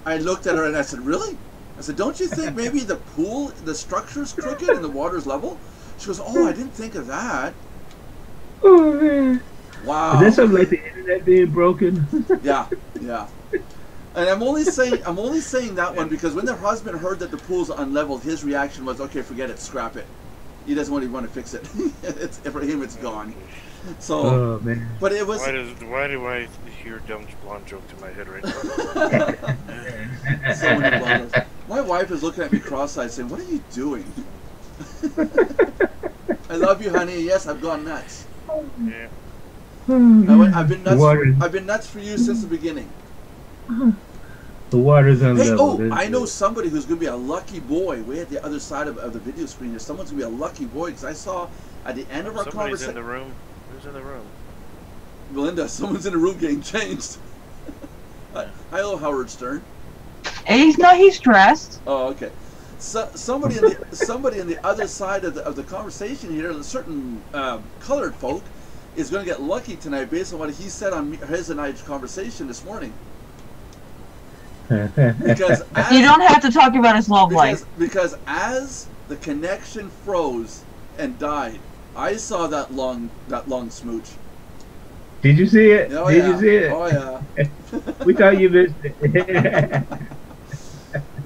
I looked at her and I said, "Really?" I said, "Don't you think maybe the pool, the structure's crooked and the water's level?" She goes, "Oh, I didn't think of that." Oh man. Wow. Is that something like the internet being broken? Yeah. And I'm only saying that one because when their husband heard that the pool's unleveled, his reaction was, okay, forget it, scrap it. He doesn't even want to fix it. For him, it's gone. So, Oh man. but it was. Why do I hear dumb blonde joke in my head right now? So many blondes. My wife is looking at me cross-eyed, saying, "What are you doing?" I love you, honey. Yes, I've gone nuts. Yeah. I've been nuts. Water. I've been nuts for you since the beginning. The water's Hey, unleveled. I know somebody who's going to be a lucky boy way at the other side of the video screen. There's someone's going to be a lucky boy because I saw at the end of our Somebody's conversation. in the room. Who's in the room? Belinda, someone's in the room getting changed. Hello, Howard Stern. He's dressed. Oh, okay. So, somebody in the other side of the conversation here, a certain colored folk, is going to get lucky tonight based on what he said on his and I's conversation this morning. Because You don't have to talk about his love life. Because as the connection froze and died, I saw that long smooch. Did you see it? Oh, Did yeah. you see it? Oh yeah. We thought you missed it.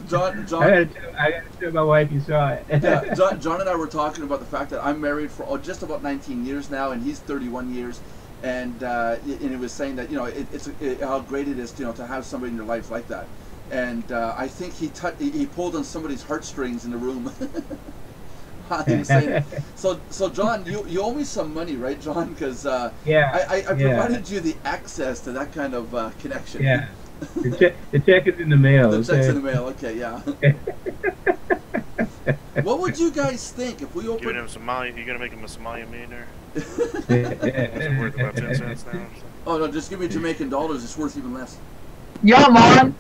John, I gotta tell my wife you saw it. yeah, John and I were talking about the fact that I'm married for just about 19 years now, and he's 31 years, and he was saying that it's how great it is to have somebody in your life like that, and I think he pulled on somebody's heartstrings in the room. He was saying, so John, you owe me some money, right, John? Because yeah, I provided you the access to that kind of connection. yeah. The check is in the mail. The check's in the mail. Okay, yeah. What would you guys think if we opened? Giving him Somalia, you gonna make him a Somalian millionaire? Is it worth about 10 cents now? Or something? Oh no, just give me Jamaican dollars. It's worth even less. Yeah, Mom.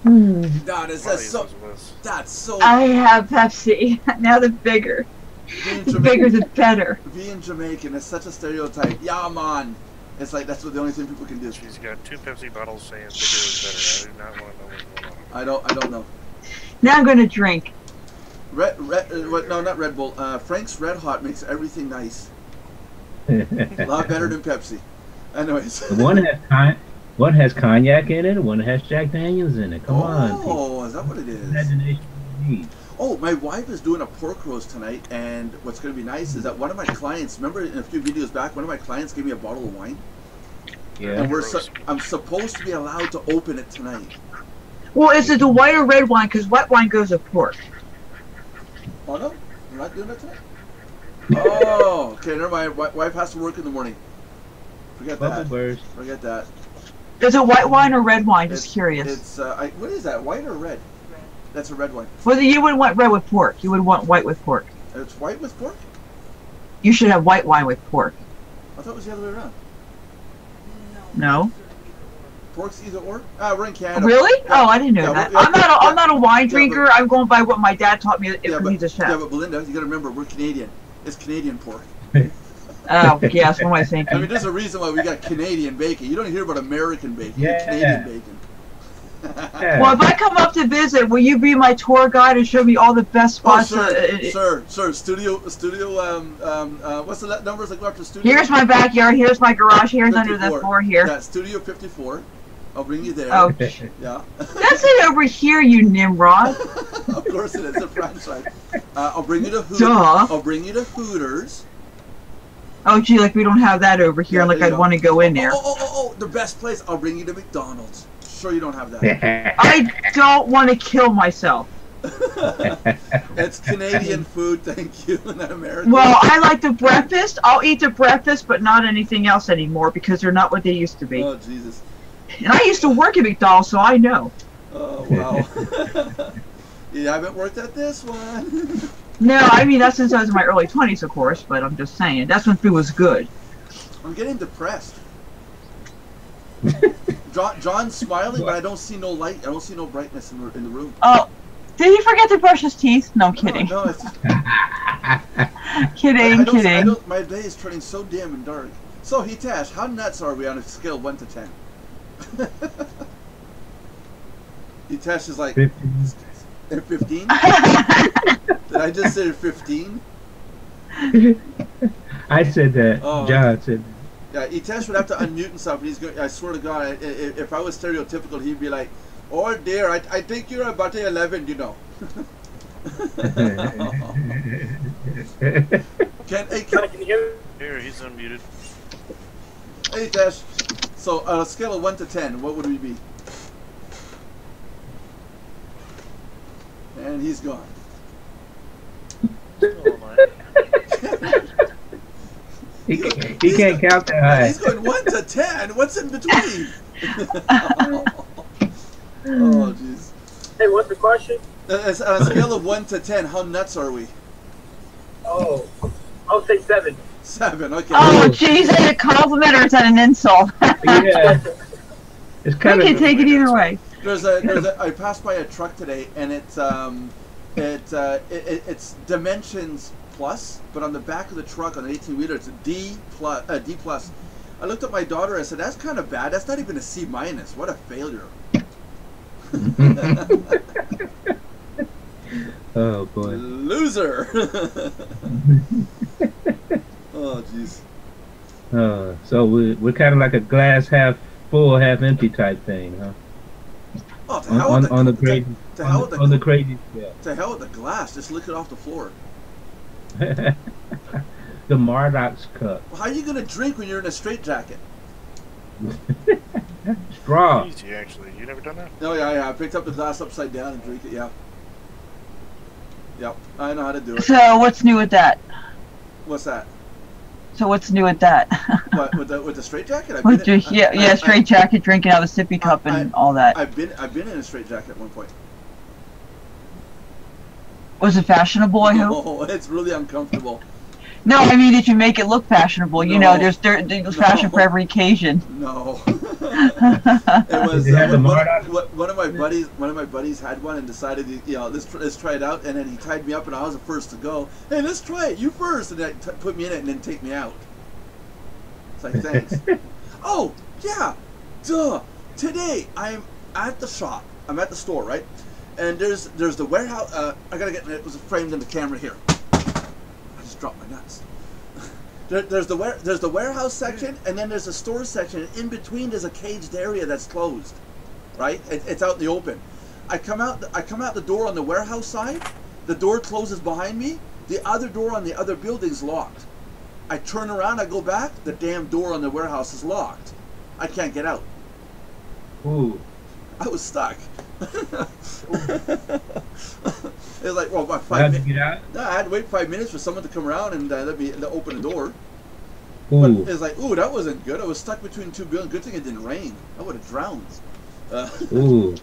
No, that's Somalia's so. was less. That's so. I have Pepsi. Now the bigger. The bigger the better. Being Jamaican is such a stereotype. Yeah, man. It's like that's the only thing people can do. She's got 2 Pepsi bottles saying bigger is better. I do not want to know what's going on. I don't know. Now I'm going to drink. No, not Red Bull. Frank's Red Hot makes everything nice. A lot better than Pepsi. Anyways. One has cognac in it, one has Jack Daniels in it. Come on. Oh, is that what it is? Imagination you need. Oh, my wife is doing a pork roast tonight, and what's going to be nice is that one of my clients, remember in a few videos back, one of my clients gave me a bottle of wine? Yeah. And I'm supposed to be allowed to open it tonight. Well, is it the white or red wine? Because white wine goes with pork. Oh, no? You're not doing it tonight? Oh, okay, never mind. Wife has to work in the morning. Forget Bubble that. burst. Forget that. Is it white wine or red wine? Just curious. It's, what is that, white or red? That's a red wine. Whether you would want red with pork, you would want white with pork. It's white with pork? You should have white wine with pork. I thought it was the other way around. No? Pork's either or? We're in Canada. Really? Yeah. Oh, I didn't know Yeah, that. yeah, I'm not a wine yeah, drinker. I'm going by what my dad taught me. If he's a chef. Yeah, but Belinda, you got to remember, we're Canadian. It's Canadian pork. Oh, yes. What am I I thinking? mean, there's a reason why we got Canadian bacon. You don't hear about American bacon. You get Canadian bacon. Yeah. Well, if I come up to visit, will you be my tour guide and show me all the best spots? Sure. Studio. What's the numbers that go up to studio? Here's my backyard. Here's my garage. Here's 54. under the floor here. Yeah, Studio 54. I'll bring you there. Oh, Yeah. that's it over here, you Nimrod. Of course it is a franchise. I'll bring you to Hooters. Duh. I'll bring you to Hooters. Oh, gee, like we don't have that over here. Yeah, Like there you I'd go. want to go in there. Oh, the best place. I'll bring you to McDonald's. Sure you don't have that. I don't want to kill myself. It's Canadian food, thank you, not American. Well, I like the breakfast. I'll eat the breakfast, but not anything else anymore because they're not what they used to be. Oh, Jesus. And I used to work at McDonald's, so I know. Oh, wow. You haven't worked at this one. No, I mean, that's since I was in my early 20s, of course, but I'm just saying. That's when food was good. I'm getting depressed. John's smiling, but I don't see no light. I don't see no brightness in the room. Oh, did he forget to brush his teeth? No, I'm kidding. No, it's just, Kidding. my day is turning so dim and dark. So, Hitesh, how nuts are we on a scale of 1 to 10? Hitesh is like 15. 15? Did I just say 15? I said that. Oh. John said Yeah, Itesh would have to unmute himself. And he's going. I swear to God, if I was stereotypical, he'd be like, "Oh dear, I think you're about 11, you know." Can Can you hear me? Here, he's unmuted. Hey Itesh. So on a scale of 1 to 10, what would we be? And he's gone. Oh, my. He can't count that high. He's going 1 to 10. What's in between? Oh jeez. Hey, what's the question? On a scale of 1 to 10, how nuts are we? Oh, I'll say 7. 7. Okay. Oh, jeez, is that a compliment or is that an insult? Yeah. It's I kind can of. take it either way. I passed by a truck today, and it's Dimensions Plus, but on the back of the truck on an 18-wheeler, it's a D plus. I looked at my daughter. I said, "That's kind of bad. That's not even a C minus. What a failure." Oh boy. Loser. Oh jeez. So we're kind of like a glass half full, half empty type thing, huh? Oh, to hell with On the crazy, to hell with on the crazy scale. To hell with the glass. Just lick it off the floor. The Mardox cup. Well, how are you gonna drink when you're in a straitjacket? Straw. Easy, actually. You never done that? Oh yeah. I picked up the glass upside down and drink it. Yeah. Yep. I know how to do it. So what's new with that? What's that? So what's new with that? What with the straitjacket? Straight jacket, drinking out of the sippy cup and all that. I've been in a straitjacket at one point. Was it fashionable? I hope. Oh, it's really uncomfortable. No, I mean, did you make it look fashionable? You No. know, there's fashion for every occasion. No. It was Did you have the one of my buddies had one and decided, let's try it out, and then he tied me up, and I was the first to go. Hey, let's try it. You first, and then put me in it, and then take me out. It's like, thanks. Oh yeah, duh. Today I'm at the shop. I'm at the store, right? And there's the warehouse. I gotta get it. Was framed in the camera here. I just dropped my nuts. There's the warehouse section, and then there's a store section. And in between, there's a caged area that's closed, right? It's out in the open. I come out the door on the warehouse side. The door closes behind me. The other door on the other building's locked. I turn around. I go back. The damn door on the warehouse is locked. I can't get out. Ooh. I was stuck. It was like, well, about How'd 5 you minutes. get out? No, I had to wait 5 minutes for someone to come around and let me open the door. Ooh. But it's like, ooh, that wasn't good. I was stuck between two buildings. Good thing it didn't rain. I would have drowned. Ooh.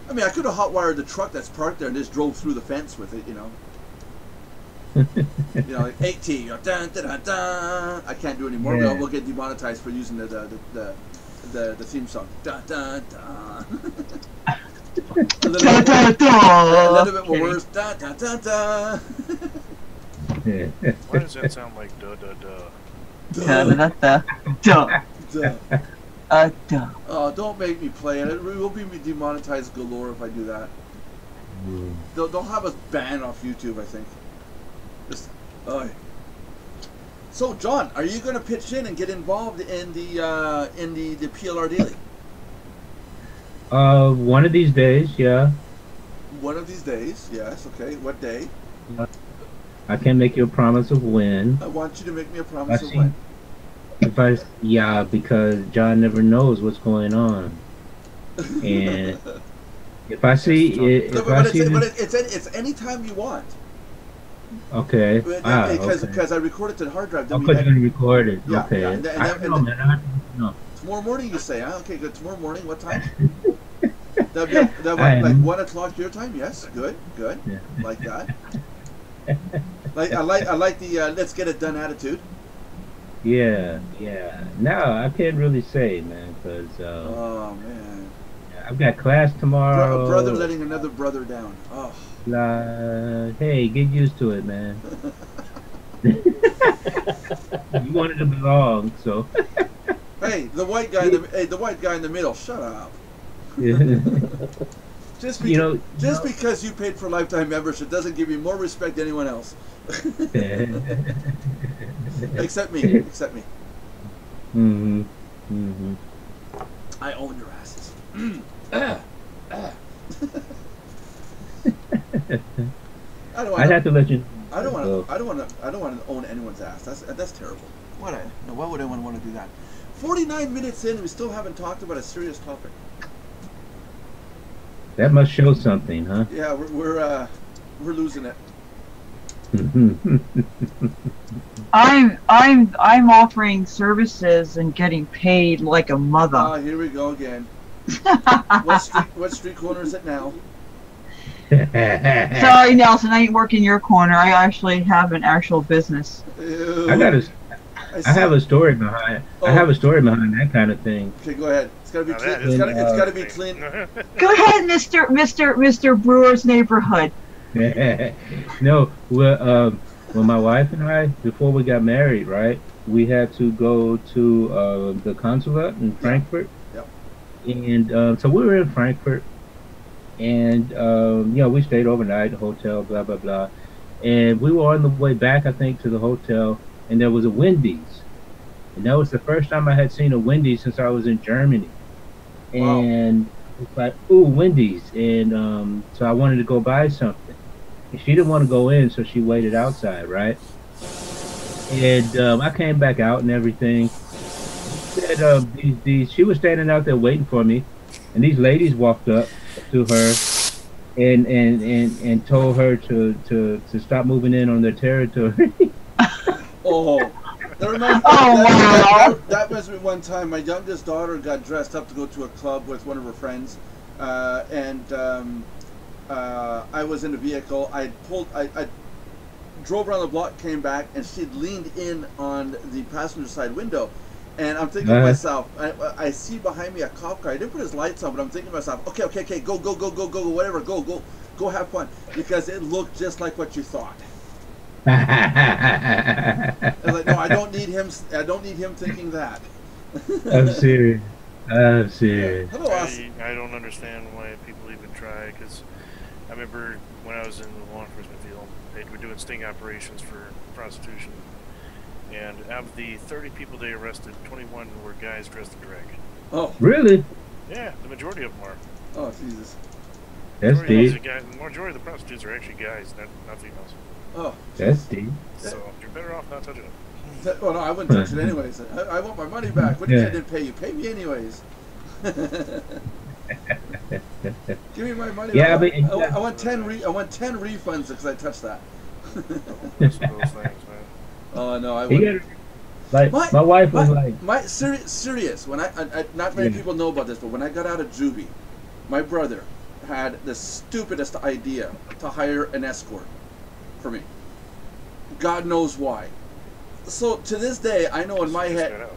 I mean, I could have hot-wired the truck that's parked there and just drove through the fence with it, you know. Like 18, dun, dun, dun, dun. I can't do it anymore. Yeah. We'll get demonetized for using the theme song. Dun, dun, dun. A little bit more worse. Dun, dun, dun, dun. Why does that sound like duh, duh, duh? Duh. Oh, don't make me play it. We'll be demonetized galore if I do that. They'll have us banned off YouTube, I think. Just, So, John, are you going to pitch in and get involved in the PLR Daily? One of these days, yeah. One of these days, yes. Okay, what day? I can't make you a promise of when. I want you to make me a promise of when. Because John never knows what's going on, and if I see it, it's any time you want. Okay. Because I recorded to the hard drive. I'll put you on record it. Yeah, Okay. yeah, I don't know, man. I don't know. Tomorrow morning, you say, huh? Okay, good. Tomorrow morning, what time? That'd be like 1 o'clock your time. Yes, good. Yeah. Like that. I like the let's get it done attitude. Yeah. No, I can't really say, man, because Oh man. I've got class tomorrow. Brother letting another brother down. Oh. Hey, get used to it, man. You wanted to belong, so. Hey, the white guy in the middle. Shut up. Just because you paid for lifetime membership doesn't give you more respect than anyone else. Except me. Mm-hmm. Mm-hmm. I own your asses. I don't want. I'd have to let you. I don't want to. I don't want to. I don't want to own anyone's ass. That's terrible. Why would anyone want to do that? 49 minutes in, we still haven't talked about a serious topic. That must show something, huh? Yeah, we're losing it. I'm offering services and getting paid like a mother. Ah, here we go again. What street corner is it now? Sorry, Nelson, I ain't working your corner. I actually have an actual business. Ew. I have a story behind. Oh. I have a story behind that kind of thing. Okay, go ahead. It's gotta be Now clean. that It's is gotta be clean. Go ahead, Mr. Brewer's neighborhood. No, well, my wife and I, before we got married, right, we had to go to the consulate in Frankfurt. Yep. And so we were in Frankfurt, and we stayed overnight, hotel, blah blah blah, and we were on the way back, I think, to the hotel, and there was a Wendy's, and that was the first time I had seen a Wendy's since I was in Germany, Wow. and it's like, ooh, Wendy's, and so I wanted to go buy something. And she didn't want to go in, so she waited outside, right? And I came back out and everything. She was standing out there waiting for me, and these ladies walked up to her and told her to stop moving in on their territory. Oh, that reminds Oh, that reminds me one time. My youngest daughter got dressed up to go to a club with one of her friends, and I was in a vehicle. I drove around the block, came back, and she'd leaned in on the passenger side window. And I'm thinking to myself, I see behind me a cop car. I didn't put his lights on, but I'm thinking to myself, okay, go, whatever, go have fun, because it looked just like what you thought. I was like, no, I don't need him thinking that. I'm serious. I'm serious. Hello, Austin. I don't understand why people even try, because I remember when I was in the law enforcement field, they were doing sting operations for prostitution, and out of the 30 people they arrested, 21 were guys dressed in drag. Oh, Really? Yeah, the majority of them are. oh, Jesus. That's deep. The majority of the prostitutes are actually guys, not females. Oh, That's deep. So you're better off not touching them. well, no, I wouldn't touch it anyways. I want my money back. What do you say I didn't pay you? Pay me anyways. Give me my money. Yeah, I want 10 refunds because I touched that. Those things, man. Oh no, I You wouldn't. gotta, like, my wife was like, Serious. When I not many people know about this, but when I got out of juvie, my brother had the stupidest idea to hire an escort for me. God knows why. So to this day, I know in my head,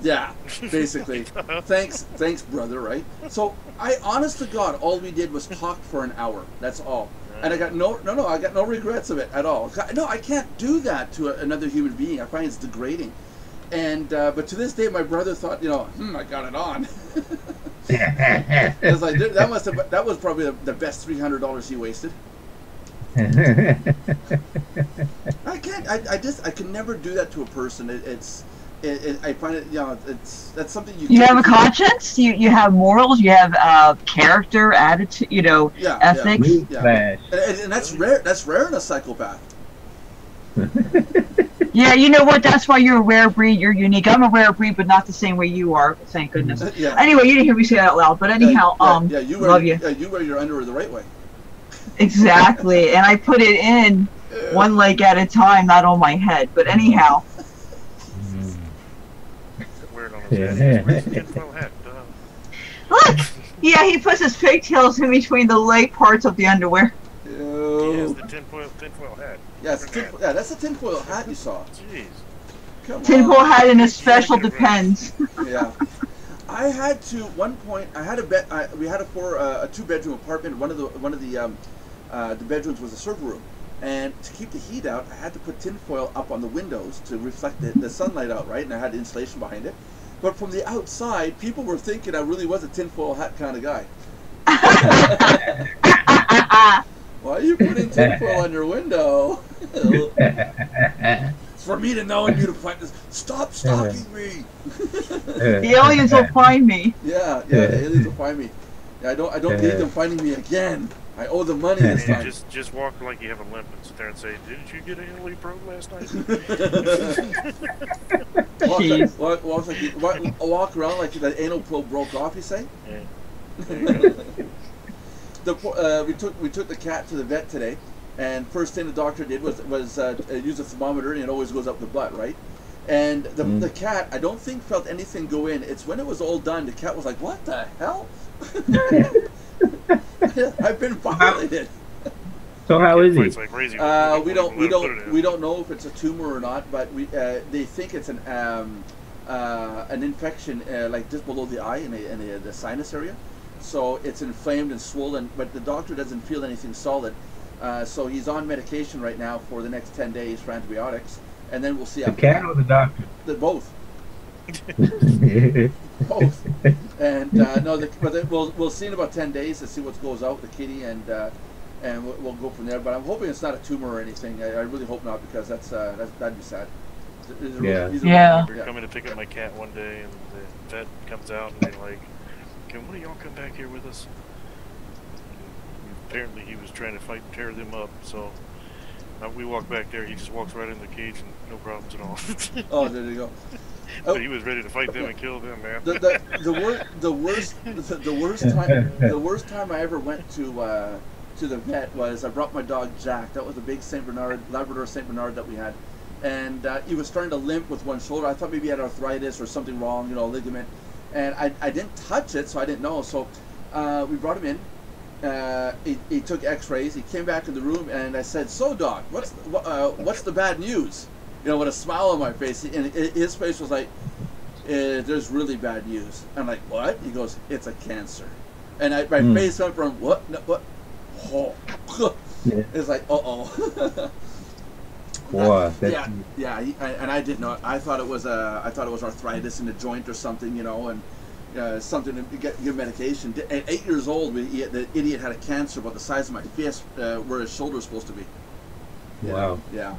yeah, basically. Thanks, brother. Right. So I, honest to God, all we did was talk for an hour. That's all. And I got I got no regrets of it at all. No, I can't do that to another human being. I find it's degrading. And but to this day, my brother thought, I got it on. I was like, that was probably the best $300 he wasted. I can't. I can never do that to a person. I find it. That's something you. You have a conscience. You have morals. You have character, attitude. Ethics. Yeah. And that's rare. That's rare in a psychopath. Yeah, you know what? That's why you're a rare breed. You're unique. I'm a rare breed, but not the same way you are. Thank goodness. Yeah. Anyway, you didn't hear me say that out loud. But anyhow, you love you. You wear your underwear the right way. Exactly, and I put it in one leg at a time, not on my head. But anyhow. Weird on his head. Where's the tinfoil hat? Look! Yeah, he puts his pigtails in between the leg parts of the underwear. He has the tinfoil hat. Yeah, that's a tinfoil hat you saw. Jeez. Come on. Tinfoil hat in a special depends. Yeah. I had to one point. I had we had a 2-bedroom apartment. One of the bedrooms was a server room, and to keep the heat out, I had to put tinfoil up on the windows to reflect the sunlight out, right? And I had insulation behind it. But from the outside, people were thinking I really was a tinfoil hat kind of guy. Why are you putting tinfoil on your window? It's for me to know and you to find this. Stop stalking me. The aliens will find me. Yeah, the aliens will find me. Yeah, I don't need them finding me again. I owe them money this time. Just walk like you have a limp and sit there and say, "Didn't you get an Italy probe last night?" walk around like the anal probe broke off. You say? Yeah. We took the cat to the vet today, and first thing the doctor did was use a thermometer, and it always goes up the butt, right? And the cat, I don't think felt anything go in. It's when it was all done, the cat was like, "What the hell? I've been violated." So how is he? Like crazy. We don't know if it's a tumor or not, but they think it's an infection like just below the eye in the sinus area. So it's inflamed and swollen, but the doctor doesn't feel anything solid. So he's on medication right now for the next 10 days for antibiotics, and then we'll see. The cat or the doctor? Both. Both. And but we'll see in about 10 days to see what goes out with the kitty, and we'll go from there. But I'm hoping it's not a tumor or anything. I really hope not, because that'd be sad. Yeah. We're coming to pick up my cat one day, and the vet comes out and they're like, "Can one of y'all come back here with us?" And apparently he was trying to fight and tear them up, so we walk back there, he just walks right in the cage and no problems at all. Oh, there you go. But he was ready to fight them and kill them, man. The worst time I ever went to the vet was I brought my dog Jack. That was a big Saint Bernard, Labrador Saint Bernard that we had, and he was starting to limp with one shoulder. I thought maybe he had arthritis or something wrong, ligament, and I didn't touch it, so I didn't know. So we brought him in. He took X-rays. He came back in the room, and I said, "So, doc, what's the bad news?" With a smile on my face, and his face was like, "There's really bad news." I'm like, "What?" He goes, "It's a cancer," and my face went from what? No, what? Oh. Yeah. It's like, uh-oh. Wow. Yeah. And I did not. I thought it was arthritis in the joint or something, and something to get medication. At 8 years old, the idiot had a cancer about the size of my fist, where his shoulder was supposed to be. Wow. Yeah.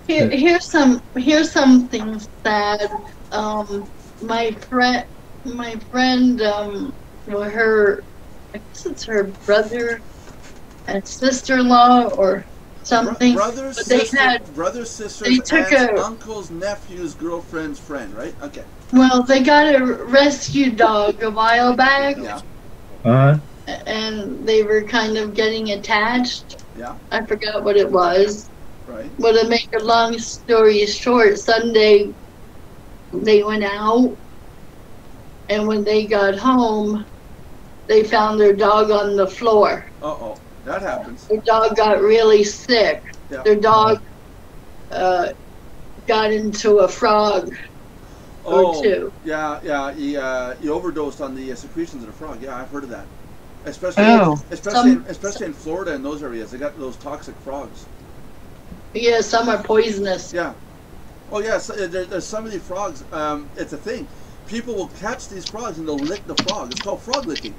Here's something sad. My friend, her, I guess it's her brother and sister-in-law or something. Brothers, sisters, aunts, uncles, nephews, girlfriend's friend, right? Okay. Well, they got a rescue dog a while back. Yeah. And they were kind of getting attached. Yeah. I forgot what it was. Right. But to make a long story short, Sunday they went out, and when they got home, they found their dog on the floor. Uh-oh, that happens. Their dog got really sick. Yeah. Their dog got into a frog or two. Yeah, he overdosed on the secretions of the frog. Yeah, I've heard of that. Especially in Florida and those areas, they got those toxic frogs. Yeah, some are poisonous. Yeah. Oh, yeah. So there's some of these frogs. It's a thing. People will catch these frogs and they'll lick the frog. It's called frog licking,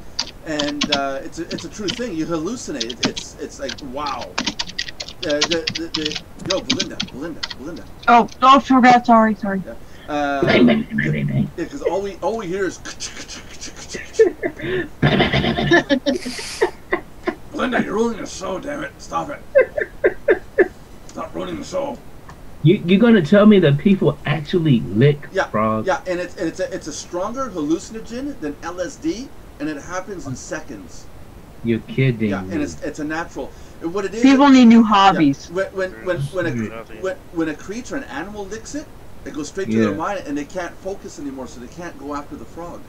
and it's a true thing. You hallucinate. It's like wow. Yo, Belinda. Oh, forgot. Sorry. Yeah. Because all we hear is. Belinda, you're ruining the show. Damn it! Stop it. Stop ruining the show. You're going to tell me that people actually lick frogs? Yeah, and it's a stronger hallucinogen than LSD, and it happens in seconds. You're kidding. Yeah, and it's a natural. What it is. People need new hobbies. Yeah, when a creature, an animal licks it, it goes straight to their mind, and they can't focus anymore, so they can't go after the frog.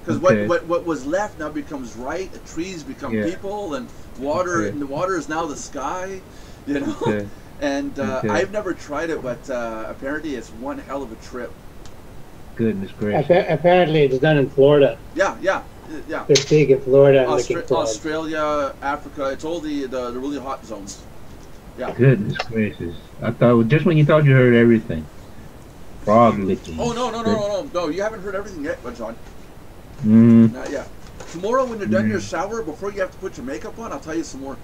Because what was left now becomes right. The trees become people, and water. And the water is now the sky. And I've never tried it, but apparently it's one hell of a trip. Goodness gracious. Apparently it's done in Florida. Yeah. They're big in Florida. Australia, Africa. It's all the really hot zones. Yeah. Goodness gracious. I thought, just when you thought you heard everything. Frog licking. Oh, no. You haven't heard everything yet, John. Not yet. Tomorrow when you're done your shower, before you have to put your makeup on, I'll tell you some more.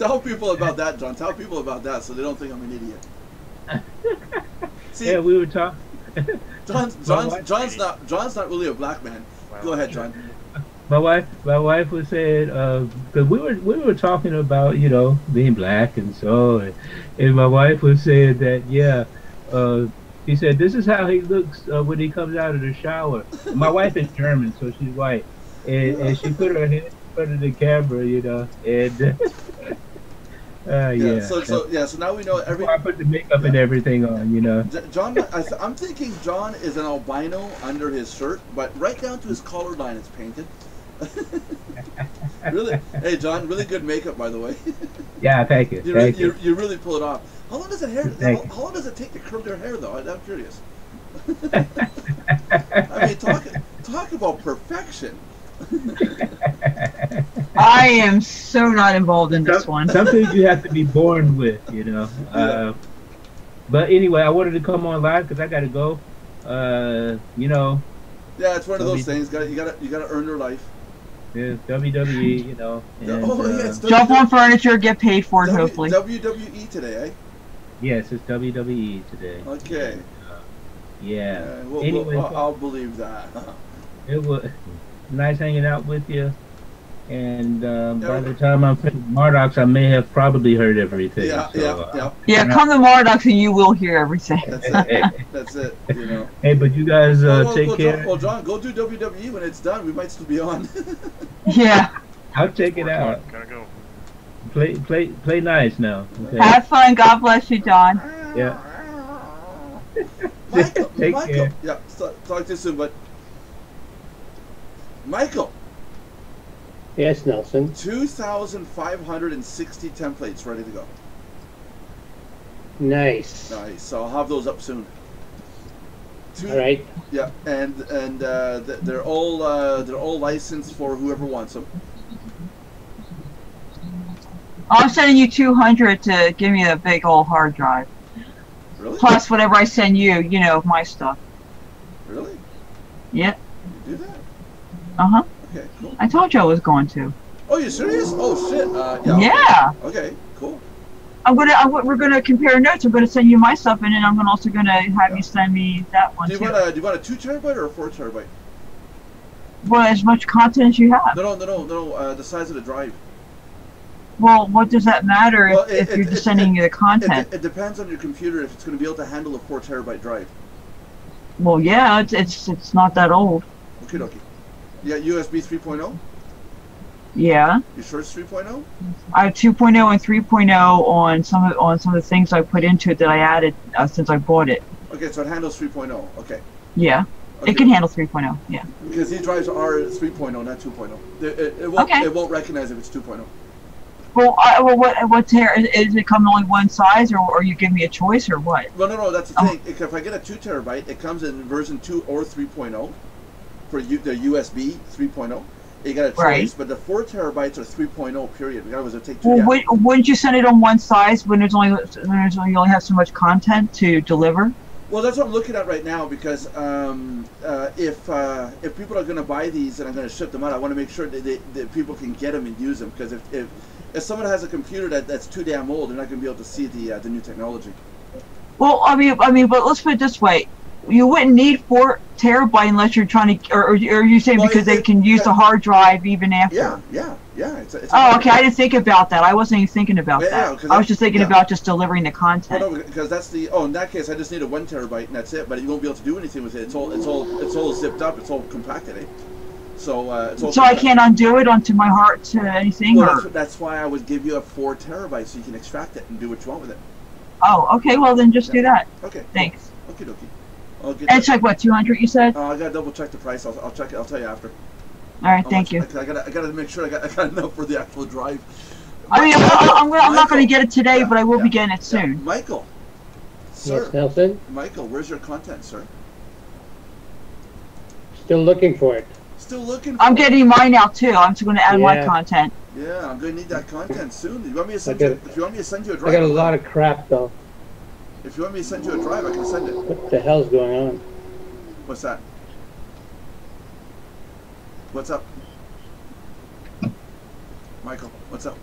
Tell people about that, John. Tell people about that so they don't think I'm an idiot. See, Yeah, we were talking. John's not really a black man. Go ahead, John. My wife was saying, because we were talking about, you know, being black and so, and my wife was saying that, yeah, she said this is how he looks when he comes out of the shower. My wife is German, so she's white, and she put her head in front of the camera, you know, and yeah. So now we know every. I put the makeup and everything on, you know. John, I'm thinking John is an albino under his shirt, but right down to his collar line it's painted. Really, hey John, really good makeup by the way. Yeah, thank you. You really pull it off. How long does it how long does it take to curl your hair though? I'm curious. I mean, talk about perfection. I am so not involved in this one. Some things you have to be born with, you know. But anyway, I wanted to come on live because I got to go. You know. Yeah, it's one of those things. You gotta earn your life. Yeah, WWE, you know. And, jump on furniture, get paid for it, hopefully. WWE today, eh? Yes, it's WWE today. Okay. Yeah. Anyway, I'll believe that. It was nice hanging out with you. And by the time I'm finished with Mardox, I may have probably heard everything. Yeah. Come to Mardox and you will hear everything. That's it. You know. Hey, but you guys take care. Well, John, go do WWE when it's done. We might still be on. Yeah. I'll check it out. Gotta go. Play nice now. Okay. Have fun. God bless you, John. Yeah. Michael. Care. Yeah. Talk to you soon, but Michael. Yes, Nelson. 2,560 templates ready to go. Nice. So I'll have those up soon. All right. Yeah, and they're all licensed for whoever wants them. I'm sending you 200 to give me a big old hard drive. Really? Plus whatever I send you, you know, my stuff. Really? Yeah. You do that? Uh-huh. Okay, cool. I told you I was going to. Oh, you serious? Oh shit. Yeah. Okay, cool. We're gonna compare notes. I'm gonna send you my stuff, and then I'm also gonna have you send me that one do you want a 2 terabyte or a 4 terabyte? Well, as much content as you have. No. The size of the drive. Well, what does that matter if you're just sending you the content? It depends on your computer if it's going to be able to handle a 4 terabyte drive. Well, yeah, it's not that old. Okay. Yeah, USB 3.0? Yeah. You sure it's 3.0? I have 2.0 and 3.0 on some of the things I put into it that I added since I bought it. Okay, so it handles 3.0. Okay. Yeah. Okay. It can handle 3.0. Yeah. Because these drives are 3.0, not 2.0. It won't recognize if it's 2.0. Well, what tier is it? Come only one size, or you give me a choice, or what? Well, no. That's the thing. If I get a 2 terabyte, it comes in version 2 or 3.0 for the USB 3.0. You got a choice, right. But the 4 terabytes are 3.0. Period. Otherwise, it'll take 2. Well, wouldn't you send it on one size when you only have so much content to deliver? Well, that's what I'm looking at right now because if people are going to buy these and I'm going to ship them out, I want to make sure that people can get them and use them. Because if someone has a computer that's too damn old, they're not going to be able to see the new technology. Well, I mean, but let's put it this way: you wouldn't need 4 terabyte unless you're trying to, or are you saying because they can use the hard drive even after? Yeah. It's okay. I didn't think about that. I wasn't even thinking about that. Yeah, I was just thinking about just delivering the content. Well, no, because that's in that case, I just need a 1 terabyte and that's it. But you won't be able to do anything with it. It's all zipped up. It's all compacted. Eh? So I can't undo it onto my heart to anything. Well, that's why I would give you a 4 terabyte so you can extract it and do what you want with it. Oh, okay. Well, then just do that. Okay. Thanks. Okay. And it's like what, 200? You said? I gotta double check the price. I'll check it. I'll tell you after. All right. Thank you. I gotta make sure I got enough for the actual drive. I mean, I'm not going to get it today, but I will be getting it soon. Michael. Sir. Yes, Nelson. Michael, where's your content, sir? Still looking for it. Still looking. I'm getting mine out too. I'm just going to add my content. Yeah, I'm going to need that content soon. You want me to send you? If you want me to send you a drive, I got a lot of crap though. If you want me to send you a drive, I can send it. What the hell's going on? What's that? What's up? Michael, what's up?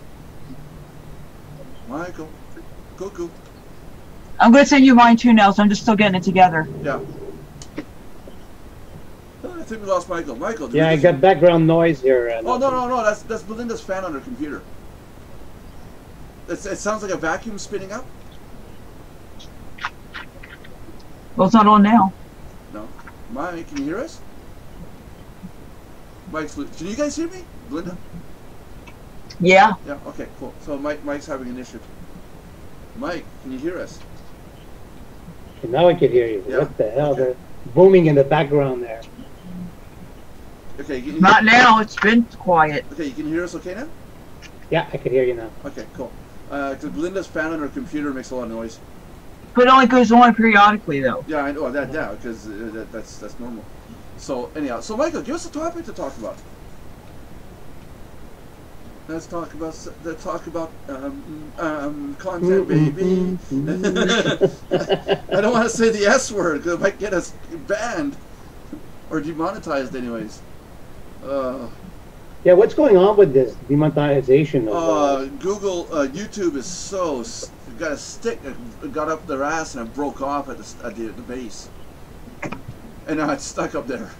Michael. Cuckoo. I'm gonna send you mine too, Nelson. I'm just still getting it together. Yeah. I think we lost Michael. Michael. Yeah, I got background noise here. Oh no! That's Belinda's fan on her computer. It sounds like a vacuum spinning up. Well, it's not on now. No. Mike, can you hear us? Mike's. Can you guys hear me, Belinda? Yeah. Yeah. Okay. Cool. So Mike's having an issue. Mike, can you hear us? Now I can hear you. Yeah. What the hell? Okay. They're booming in the background there. Okay. Not now. It's been quiet. Okay. You can hear us okay now? Yeah, I can hear you now. Okay. Cool. Because Belinda's fan on her computer makes a lot of noise. But it only goes on periodically, though. Yeah, I know that. Yeah, because that's normal. So anyhow, so Michael, give us a topic to talk about. Let's talk about content, baby. I don't want to say the S word because it might get us banned or demonetized, anyways. Yeah, what's going on with this demonetization of Google, YouTube is so got a stick that got up their ass and it broke off at the base, and now it's stuck up there.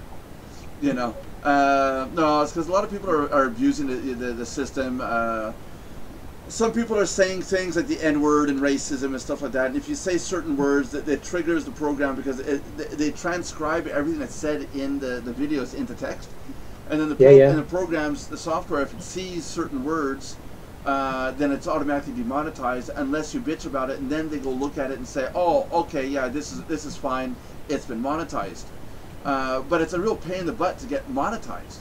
You know. No, it's because a lot of people are abusing the system. Some people are saying things like the N-word and racism and stuff like that. And if you say certain words, that triggers the program because they transcribe everything that's said in the videos into text. And then the programs, the software, if it sees certain words, then it's automatically demonetized unless you bitch about it. And then they go look at it and say, oh, okay, yeah, this is fine. It's been monetized. But it's a real pain in the butt to get monetized.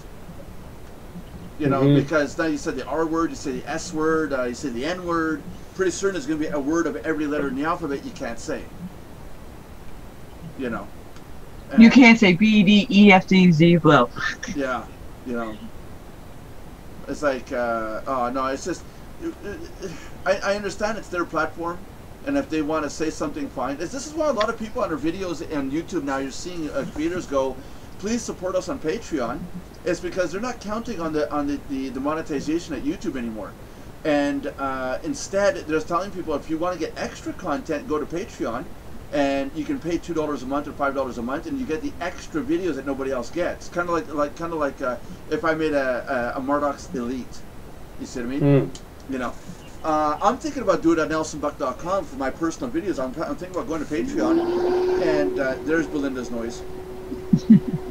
You know, because now you said the R word, you say the S word, you say the N word. Pretty soon there's going to be a word of every letter in the alphabet you can't say. You know. You can't say B, D, E, F, D, Z, well. Yeah, you know. It's like, oh no, it's just, I understand it's their platform. And if they want to say something, fine. This is why a lot of people on their videos on YouTube now, you're seeing creators go, please support us on Patreon. It's because they're not counting on the monetization at YouTube anymore. And instead, they're telling people if you want to get extra content, go to Patreon. And you can pay $2 a month or $5 a month, and you get the extra videos that nobody else gets. Kind of like if I made a Mardox Elite. You see what I mean? You know. I'm thinking about doing it at nelsonbuck.com for my personal videos. I'm thinking about going to Patreon, and there's Belinda's noise.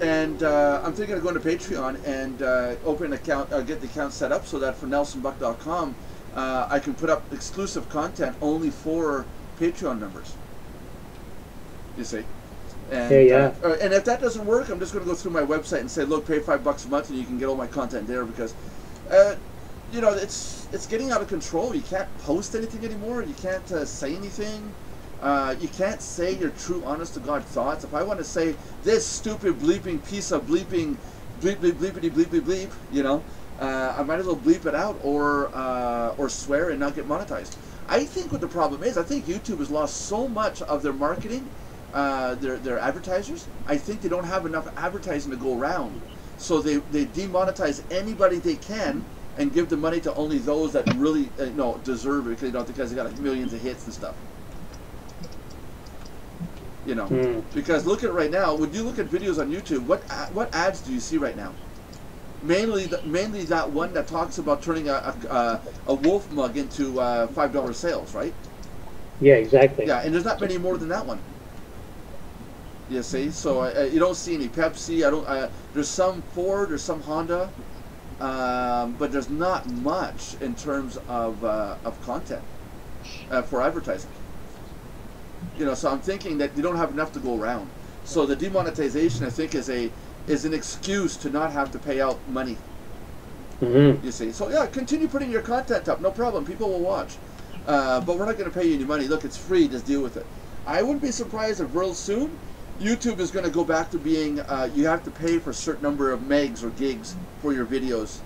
And I'm thinking of going to Patreon and open an account, get the account set up so that for nelsonbuck.com, I can put up exclusive content only for Patreon members. You see? And, and if that doesn't work, I'm just going to go through my website and say, look, pay $5 a month and you can get all my content there because, you know, it's getting out of control. You can't post anything anymore. You can't say anything. You can't say your true, honest-to-God thoughts. If I want to say this stupid bleeping piece of bleeping, bleep, bleep, bleepity, bleep, bleep, bleep, you know, I might as well bleep it out or swear and not get monetized. I think what the problem is, I think YouTube has lost so much of their marketing, their advertisers. I think they don't have enough advertising to go around. So they demonetize anybody they can and give the money to only those that really deserve it because they got like millions of hits and stuff. You know, because look at right now. When you look at videos on YouTube, what ads do you see right now? Mainly that one that talks about turning a wolf mug into $5 sales, right? Yeah, exactly. Yeah, and there's not many more than that one. You see, so you don't see any Pepsi. There's some Ford, there's some Honda, but there's not much in terms of content for advertising. You know, so I'm thinking that you don't have enough to go around. So the demonetization, I think, is an excuse to not have to pay out money. You see, so yeah, continue putting your content up, no problem. People will watch, but we're not going to pay you any money. Look, it's free. Just deal with it. I wouldn't be surprised if real soon YouTube is going to go back to being you have to pay for a certain number of megs or gigs for your videos,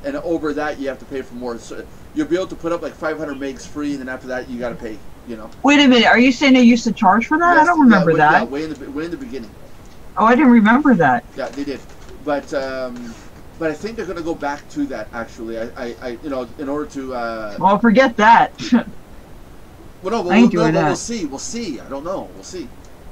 and over that you have to pay for more. So you'll be able to put up like 500 megs free, and then after that you got to pay. You know. Wait a minute. Are you saying they used to charge for that? Yes, I don't remember that. Yeah, way in the beginning. Oh, I didn't remember that. Yeah, they did, but I think they're going to go back to that. Actually, I in order to. Well, forget that. Well, no, I ain't doing that. we'll see. We'll see. I don't know. We'll see.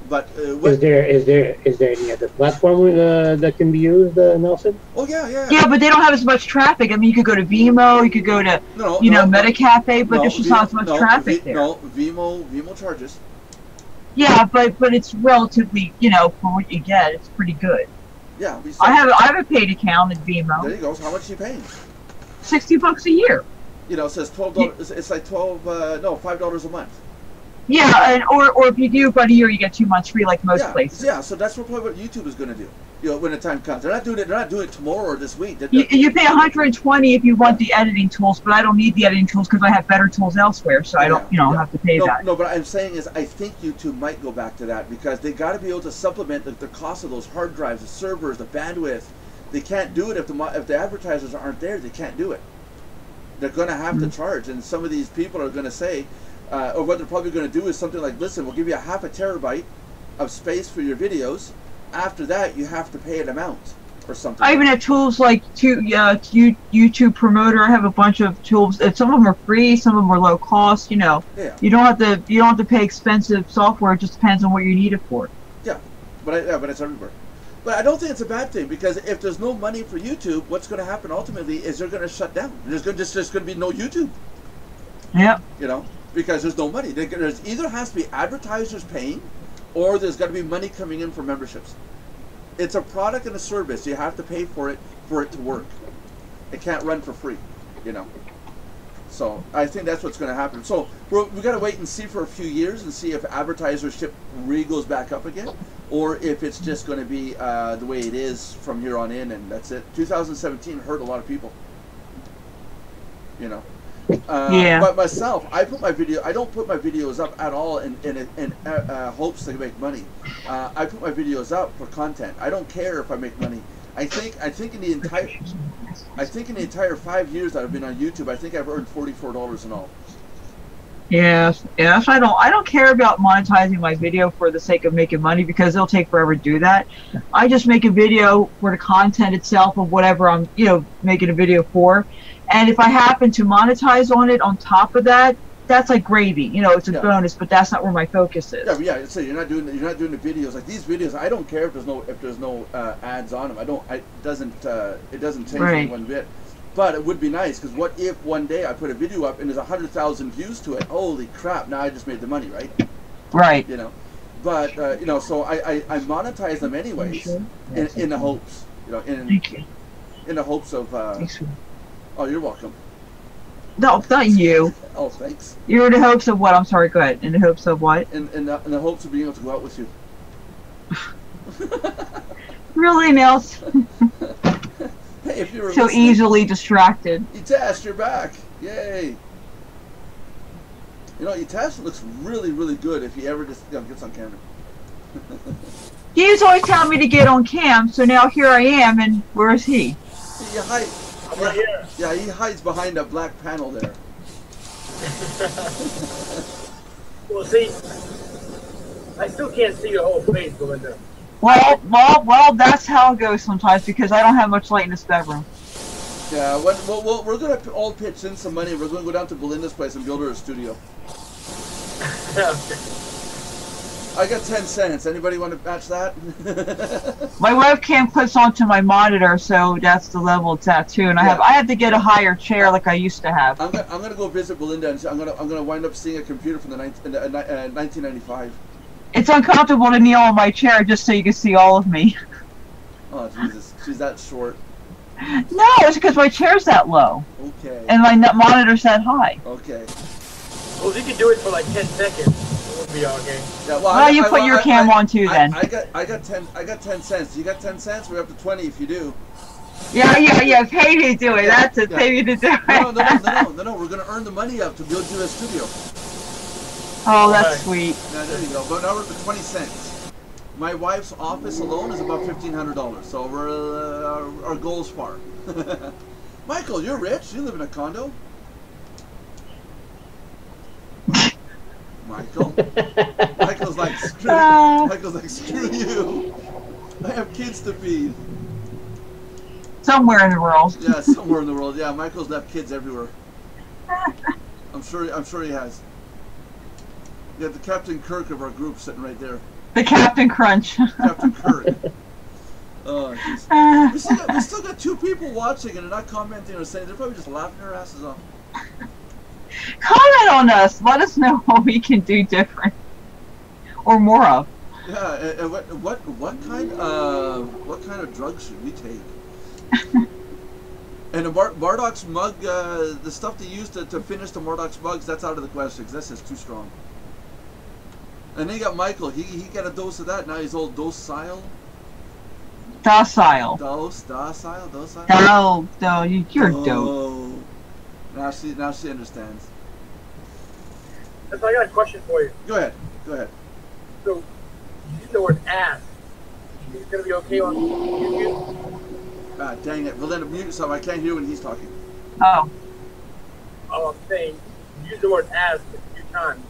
But Is there any other platform that can be used, Nelson? Oh yeah. Yeah, but they don't have as much traffic. I mean, you could go to Vimeo, you could go to Metacafe, but there's just not as much traffic there. No, Vimeo charges. Yeah, but it's relatively, for what you get, it's pretty good. Yeah. I have a paid account at Vimeo. There you go. So how much are you paying? $60 a year. It says $12. It's like $5 a month. Yeah, or if you do for a year, you get 2 months free, like most places. Yeah, so that's probably what YouTube is going to do. When the time comes, they're not doing it tomorrow or this week. You pay $120 if you want the editing tools, but I don't need the editing tools because I have better tools elsewhere, so I don't, have to pay that. No, but I'm saying is, I think YouTube might go back to that because they got to be able to supplement the cost of those hard drives, the servers, the bandwidth. They can't do it if the advertisers aren't there. They can't do it. They're going to have to charge, and some of these people are going to say, or what they're probably going to do is something like, listen, we'll give you a half a terabyte of space for your videos. After that, you have to pay an amount or something. I even have tools like YouTube Promoter. I have a bunch of tools. Some of them are free, some of them are low cost. Yeah. You don't have to pay expensive software. It just depends on what you need it for. Yeah, but it's everywhere. But I don't think it's a bad thing because if there's no money for YouTube, what's going to happen ultimately is they're going to shut down. There's going to be no YouTube. Yeah. Because there's no money. There's either has to be advertisers paying, or there's got to be money coming in for memberships. It's a product and a service. You have to pay for it to work. It can't run for free, So I think that's what's going to happen. So we got to wait and see for a few years and see if advertisership really goes back up again, or if it's just going to be the way it is from here on in, and that's it. 2017 hurt a lot of people. But myself, I don't put my videos up at all in hopes to make money. I put my videos up for content. I don't care if I make money. I think in the entire 5 years that I've been on YouTube, I think I've earned $44 in all. Yes. I don't care about monetizing my video for the sake of making money because it'll take forever to do that. I just make a video for the content itself of whatever I'm, making a video for. And if I happen to monetize on it on top of that, that's like gravy. It's a bonus, but that's not where my focus is. Yeah. So you're not doing the videos like these videos. I don't care if there's no ads on them. It doesn't change me one bit. But it would be nice because what if one day I put a video up and there's 100,000 views to it? Holy crap! Now I just made the money, right? Right. But so I monetize them anyways in the hopes, in the hopes of. Oh, you're welcome. No, not you. Oh, thanks. You're in the hopes of what? I'm sorry, go ahead. In the hopes of what? In the hopes of being able to go out with you. Really, Nelson? Hey, if you're so easily distracted. Etash, you're back. Yay. Etash looks really, really good if he ever just gets on camera. He was always telling me to get on cam, so now here I am, and where is he? Right here. Yeah, he hides behind a black panel there. Well, see, I still can't see your whole face, Belinda. Well, that's how it goes sometimes because I don't have much light in this bedroom. Yeah, we're going to all pitch in some money. We're going to go down to Belinda's place and build her a studio. I got 10 cents. Anybody want to match that? My webcam puts onto my monitor, so that's the level it's at too. And I have to get a higher chair like I used to have. I'm gonna go visit Belinda, and I'm gonna wind up seeing a computer from the 1995. It's uncomfortable to kneel on my chair just so you can see all of me. Oh Jesus, she's that short. No, it's because my chair's that low. Okay. And my monitor's that high. Okay. Well, if you could do it for like 10 seconds, it would be okay. Yeah, well, you put your cam on too then. I got 10 cents. You got 10 cents? We're up to 20 if you do. Yeah. Pay me to do it. That's it. Yeah. Pay me to do it. No. We're gonna earn the money up to build you a studio. Oh, that's sweet. Yeah, there you go. But now we're up to 20 cents. My wife's office alone is about $1,500, so our goal's far. Michael, you're rich. You live in a condo. Michael's like, screw you. I have kids to feed. Somewhere in the world. Yeah, somewhere in the world. Yeah, Michael's left kids everywhere. I'm sure he has. You got the Captain Kirk of our group sitting right there. The Captain Crunch. Captain Kirk. Oh, jeez. We still got 2 people watching and they're not commenting or saying. They're probably just laughing their asses off. Comment on us. Let us know what we can do different or more of. Yeah, and what kind of drugs should we take? And the Mardox mug, the stuff they used to finish the Mardox mugs, that's out of the question because that's just too strong. And then you got Michael. He got a dose of that. Now he's all docile. Docile. Docile. No, you're dope. Oh. Now she understands. So I got a question for you. Go ahead. So, you use the word ass. Is it going to be okay on YouTube? Ah, dang it. Belinda, mute yourself. I can't hear when he's talking. Oh. Oh, I'm saying, you use the word ass a few times.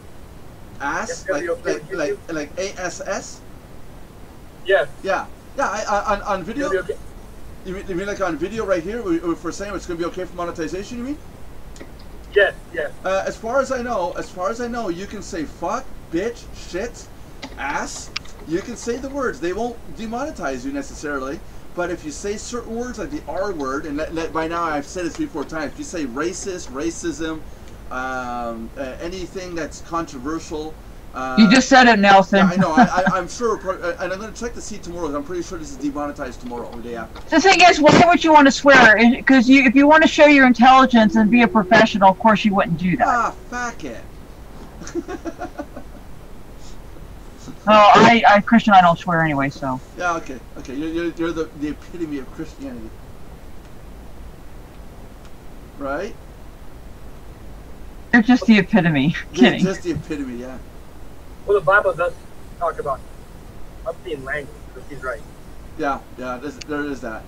Ass? Like ASS? Yes. Yeah. Yeah, on video? It's gonna be okay. You mean like on video right here? If we're saying it's going to be okay for monetization, you mean? Yes. As far as I know, you can say fuck, bitch, shit, ass. You can say the words. They won't demonetize you necessarily. But if you say certain words like the R word, and by now I've said this 3-4 times, if you say racist, racism, anything that's controversial. You just said it, Nelson. Yeah, I know. I'm sure, and I'm going to check to see tomorrow. I'm pretty sure this is demonetized tomorrow or the day after. The thing is, why would you want to swear? Because if you want to show your intelligence and be a professional, of course you wouldn't do that. Ah, fuck it. Oh, Christian, I don't swear anyway, so. Yeah, okay. You're the epitome of Christianity, right? You're just the epitome. Kidding. Just the epitome, yeah. Well, the Bible does talk about obscene language, so he's right. Yeah, there is that.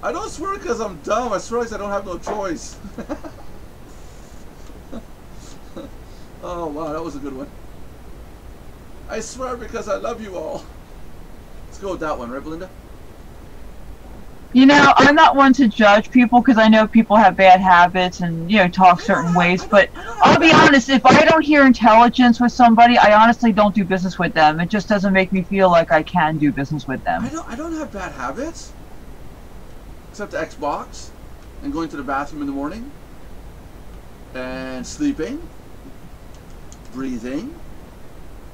I don't swear because I'm dumb. I swear because I don't have no choice. Oh, wow, that was a good one. I swear because I love you all. Let's go with that one, right, Belinda? You know, I'm not one to judge people because I know people have bad habits and, talk certain ways. But I'll be honest, if I don't hear intelligence with somebody, I honestly don't do business with them. It just doesn't make me feel like I can do business with them. I don't have bad habits. Except the Xbox and going to the bathroom in the morning and sleeping. Breathing.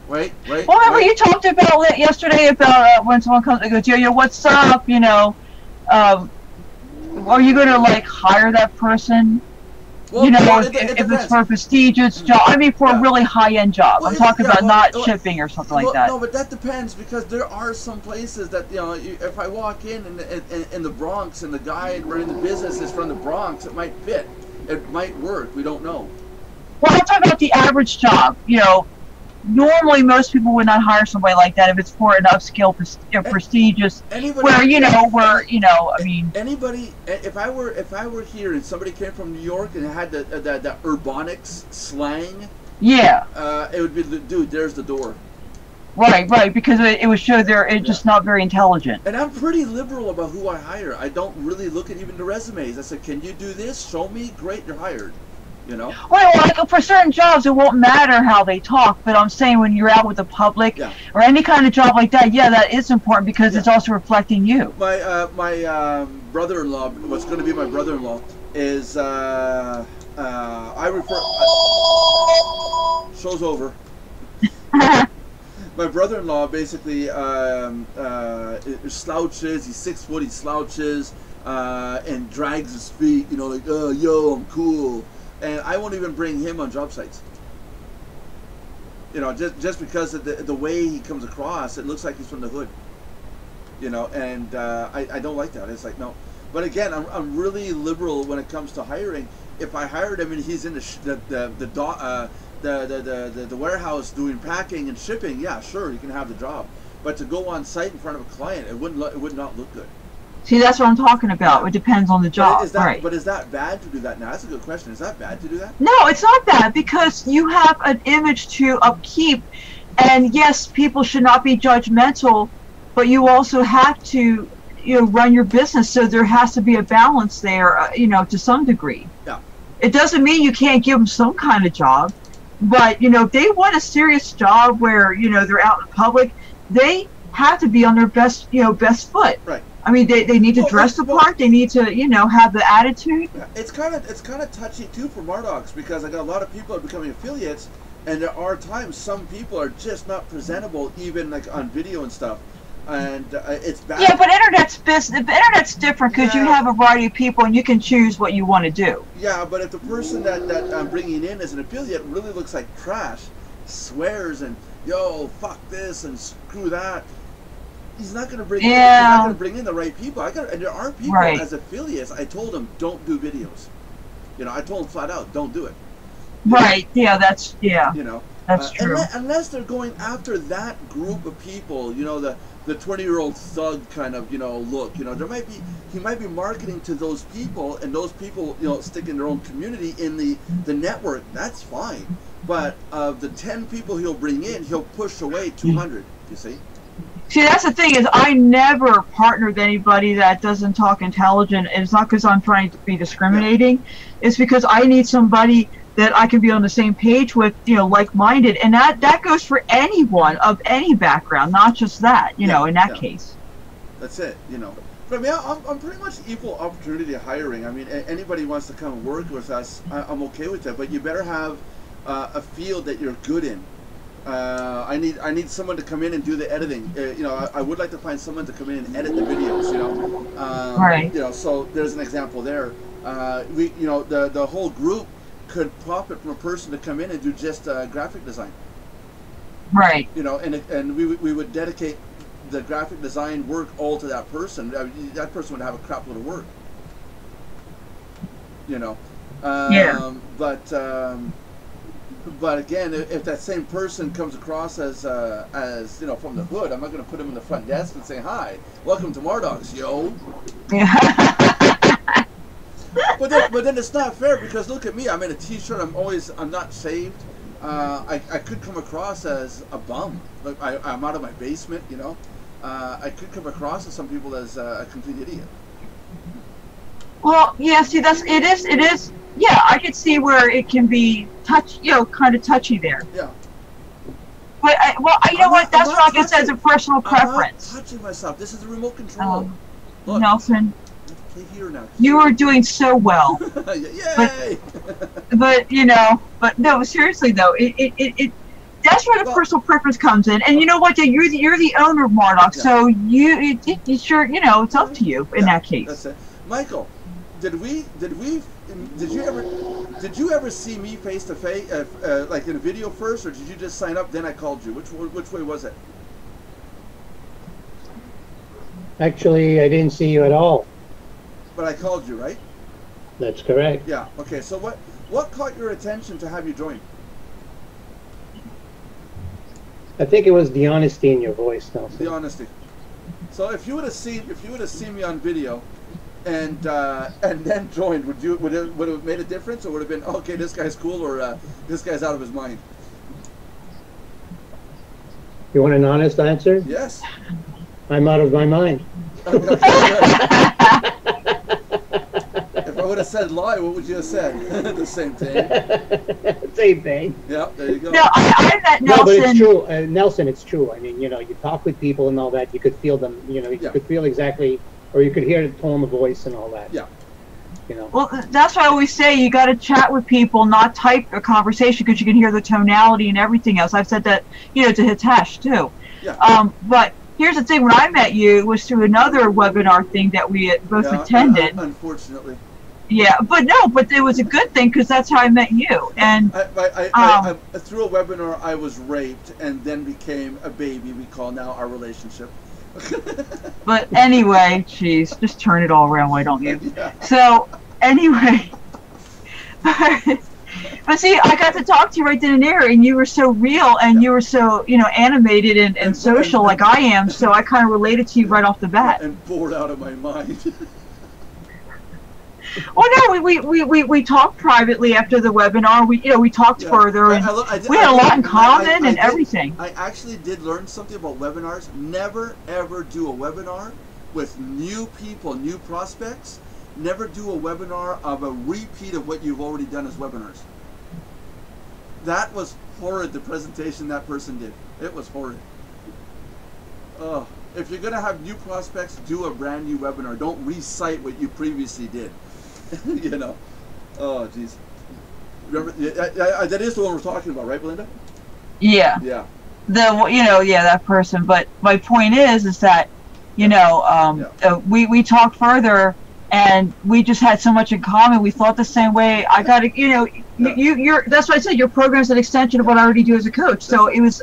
Wait. Well, remember you talked about yesterday about when someone comes and goes, yo, what's up? Are you going to hire that person? Well, if it's for a prestigious job. I mean, for a really high-end job. Well, I'm talking about not shipping or something like that. No, but that depends because there are some places that if I walk in the Bronx and the guy running the business is from the Bronx, it might fit. It might work. We don't know. Well, I'm talking about the average job. Normally most people would not hire somebody like that if it's for an upscale, prestigious. Anybody, anybody. If I were here and somebody came from New York and had that urbanics slang, yeah, it would be, dude, there's the door. Right, because it would show they're just not very intelligent. And I'm pretty liberal about who I hire. I don't really look at even the resumes. I said, can you do this? Show me. Great, you're hired. Well, for certain jobs, it won't matter how they talk, but I'm saying when you're out with the public or any kind of job like that, that is important because it's also reflecting you. My brother-in-law, what's going to be my brother-in-law, is I refer. Show's over. My brother-in-law basically slouches. He's 6 foot. He slouches and drags his feet. Yo, I'm cool. And I won't even bring him on job sites. Just because of the way he comes across, it looks like he's from the hood. And I don't like that. It's like, no. But again, I'm really liberal when it comes to hiring. If I hired him and he's in the warehouse doing packing and shipping, yeah, sure, you can have the job. But to go on site in front of a client, it would not look good. See, that's what I'm talking about. It depends on the job. But is that bad to do that? Now, that's a good question. Is that bad to do that? No, it's not bad because you have an image to upkeep. And yes, people should not be judgmental, but you also have to, run your business. So there has to be a balance there, to some degree. Yeah. It doesn't mean you can't give them some kind of job, but you know, if they want a serious job where, you know, they're out in public, they have to be on their best, you know, best foot. Right. I mean, they need to dress the part. They need to, you know, have the attitude. Yeah, it's kind of touchy too for Mardox, because I got a lot of people are becoming affiliates, and there are times some people are just not presentable, even like on video and stuff. And it's bad. Yeah, but internet's business. The internet's different because you have a variety of people and you can choose what you want to do. Yeah, but if the person that I'm bringing in as an affiliate really looks like trash, swears and yo fuck this and screw that, he's not going to bring. He's not going to bring in the right people. And there are people as affiliates. I told them don't do videos. You know, I told them flat out don't do it. Right. Yeah. That's You know. That's true. Unless they're going after that group of people, you know, the 20-year-old thug kind of, you know, look. You know, he might be marketing to those people, and those people, you know, stick in their own community in the network. That's fine. But of the 10 people he'll bring in, he'll push away 200. You see? See, that's the thing is I never partner with anybody that doesn't talk intelligent. And it's not because I'm trying to be discriminating. Yeah. It's because I need somebody that I can be on the same page with, you know, like-minded, and that goes for anyone of any background, not just that, you know, in that case. That's it, you know. But I mean, I'm pretty much equal opportunity hiring. I mean, anybody wants to come work with us, I'm okay with that. But you better have a field that you're good in. I need someone to come in and do the editing. You know, I would like to find someone to come in and edit the videos. You know, right. You know, so there's an example there. You know, the whole group could profit from a person to come in and do just graphic design. Right. You know, and we would dedicate the graphic design work all to that person. That person would have a crap load of work. You know. But again, if that same person comes across as you know, from the hood, I'm not going to put him in the front desk and say, "Hi, welcome to Mardox, yo." But then it's not fair, because look at me. I'm in a t-shirt. I'm not shaved. I could come across as a bum. Like I'm out of my basement. You know, I could come across to some people as a complete idiot. Well, yeah. See, it is. Yeah, I could see where it can be kind of touchy there. Yeah. But you know what? That's what I guess as a personal preference. I'm not touching myself. This is the remote control. Look, Nelson. Here now. You are doing so well. Yay! But you know, no, seriously though, it that's where the personal preference comes in. And you know what? You're the owner of Mardox, so you sure, you know, it's up to you in that case. That's it. Michael, did you ever see me face to face, like in a video first, or did you just sign up then I called you? Which way was it? Actually, I didn't see you at all. But I called you, right? That's correct. Yeah. Okay. So what caught your attention to have you join? I think it was the honesty in your voice, Nelson. The honesty. So if you would have seen me on video, and then joined, would it have made a difference, or would it have been, okay, this guy's cool, or this guy's out of his mind? You want an honest answer? Yes. I'm out of my mind. If I would have said lie, what would you have said? The same thing. Same thing. Yeah, there you go. No, I met Nelson. No, but it's true, Nelson. It's true. I mean, you know, you talk with people and all that. You could feel them. You know, you could feel exactly, or you could hear the tone of voice and all that. Yeah. You know. Well, that's why I always say you got to chat with people, not type a conversation, because you can hear the tonality and everything else. I've said that, you know, to Hitesh too. Yeah. But here's the thing: when I met you, it was through another webinar thing that we both attended. Unfortunately. Yeah, but it was a good thing, because that's how I met you. And I through a webinar, I was raped and then became a baby. We call now our relationship. But anyway, jeez, just turn it all around, why don't you? Yeah. So anyway, but see, I got to talk to you right then and there, and you were so real, and you were so, you know, animated and social like I am. So I kind of related to you right off the bat. And bored out of my mind. Well, no, we talked privately after the webinar. We talked further, and we had a lot in common and everything. I actually did learn something about webinars. Never ever do a webinar with new people, new prospects, never do a webinar of a repeat of what you've already done as webinars. That was horrid, the presentation that person did. It was horrid. Oh, if you're going to have new prospects, do a brand new webinar. Don't recite what you previously did. You know. Oh, jeez. Remember, that is the one we're talking about, right, Belinda? Yeah. Yeah. That person. But my point is that, we talked further, and we just had so much in common. We thought the same way. I got to, you're. That's why I said your program's an extension of what I already do as a coach. So it was.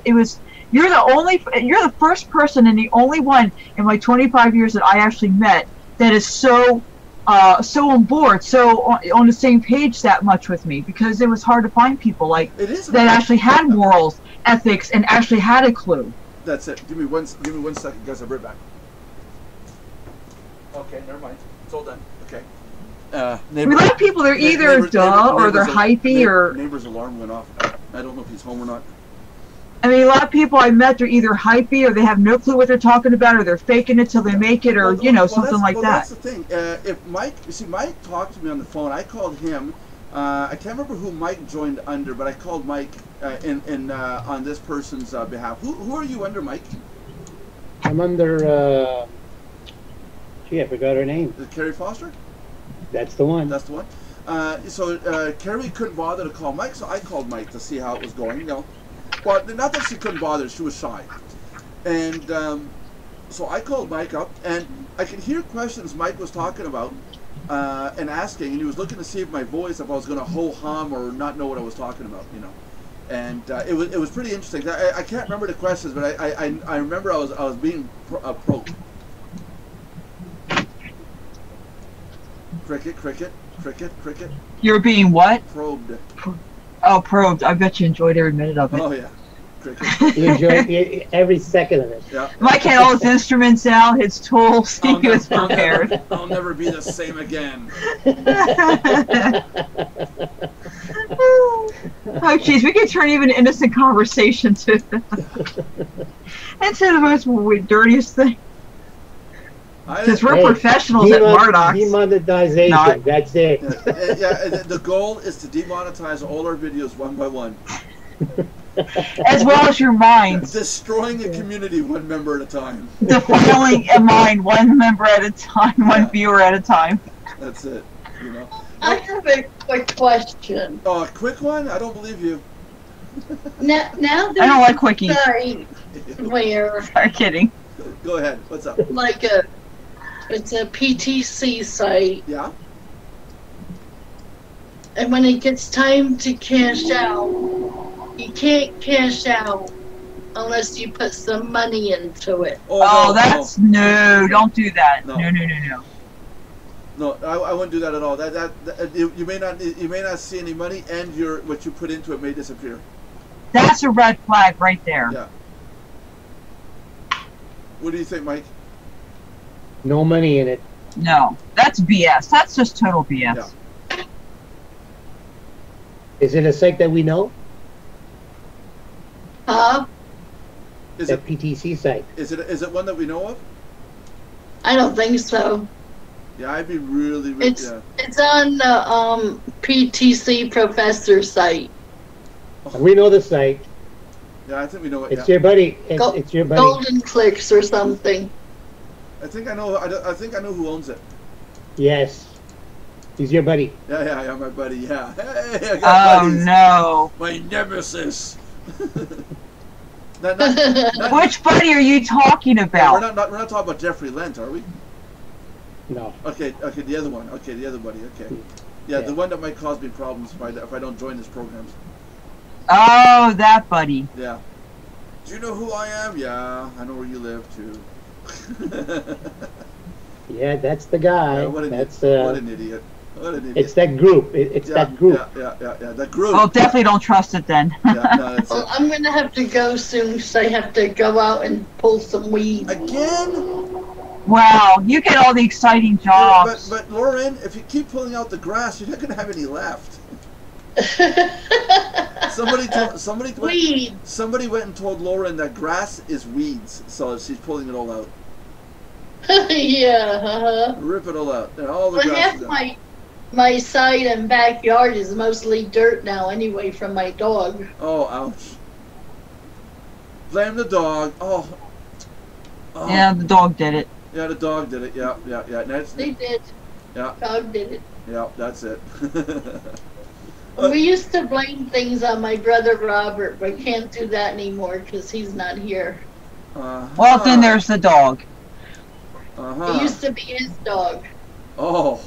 You're the first person and the only one in my 25 years that I actually met that is so on board, so on the same page that much with me, because it was hard to find people like that actually had morals, ethics, and actually had a clue. That's it. Give me one second, guys. I'll be right back. Okay, never mind. It's all done. Okay. We like people, they're either duh or they're hypey or... Neighbor's alarm went off. I don't know if he's home or not. I mean, a lot of people I met, they're either hypey or they have no clue what they're talking about, or they're faking it till they make it, or, something like that. That's the thing. If Mike talked to me on the phone. I called him. I can't remember who Mike joined under, but I called Mike on this person's behalf. Who are you under, Mike? I'm under, I forgot her name. Is it Carrie Foster? That's the one. That's the one. So Carrie couldn't bother to call Mike, so I called Mike to see how it was going, Well, not that she couldn't bother, she was shy. And so I called Mike up, and I could hear questions Mike was talking about and asking, and he was looking to see if my voice, if I was going to ho-hum or not know what I was talking about, And it was pretty interesting. I can't remember the questions, but I remember I was being probed. Cricket. You're being what? Probed. Oh, probed. I bet you enjoyed every minute of it. Oh, yeah. Cricket. You enjoyed every second of it. Yeah. Mike had all his instruments out, his tools. He was prepared. I'll never be the same again. Oh, jeez. We could turn even innocent conversation to into the most dirtiest thing. Because we're professionals at Mardox. Demonetization, that's it. The goal is to demonetize all our videos one by one. As well as your minds. Destroying a community one member at a time. Defiling a mind one member at a time, one viewer at a time. That's it, I have a quick question. Oh, a quick one? I don't believe you. Now I don't like quickies. Where? Sorry, kidding. Go ahead. What's up? It's a PTC site. Yeah. And when it gets time to cash out, you can't cash out unless you put some money into it. Oh, that's no. Don't do that. No. No, I wouldn't do that at all. You may not see any money, and what you put into it may disappear. That's a red flag right there. Yeah. What do you think, Mike? No money in it. No, that's BS. That's just total BS. Yeah. Is it a site that we know? Is the it PTC site? Is it one that we know of? I don't think so. Yeah, I'd be really. It's on the PTC professor site. We know the site. Yeah, I think we know it. It's your buddy. It's your buddy. Golden Clicks or something. I think I know. I think I know who owns it. Yes, he's your buddy. Yeah, my buddy. Yeah. Hey, I got buddies. No! My nemesis. Which buddy are you talking about? We're not talking about Jeffrey Lent, are we? No. Okay, the other one. Okay, the other buddy. Okay. Yeah, the one that might cause me problems if I don't join his programs. Oh, that buddy. Yeah. Do you know who I am? Yeah, I know where you live too. Yeah, that's the guy. Yeah, what an idiot. What an idiot. It's that group. It's that group. Yeah, that group. Well, definitely don't trust it then. Well, I'm going to have to go soon because I have to go out and pull some weeds. Again? Wow, you get all the exciting jobs. But Lauren, if you keep pulling out the grass, you're not going to have any left. Somebody went and told Lauren that grass is weeds, so she's pulling it all out. Yeah, uh-huh. Rip it all out. And all the But grass half is down. my side and backyard is mostly dirt now anyway from my dog. Oh, ouch. Blame the dog. Oh. Oh. Yeah, the dog did it. Yeah, the dog did it. Yeah, yeah, yeah. That's, They did. yeah, Dog did it. yeah, that's it. We used to blame things on my brother Robert, but can't do that anymore because he's not here. Well, then there's the dog. Uh-huh. It used to be his dog. Oh.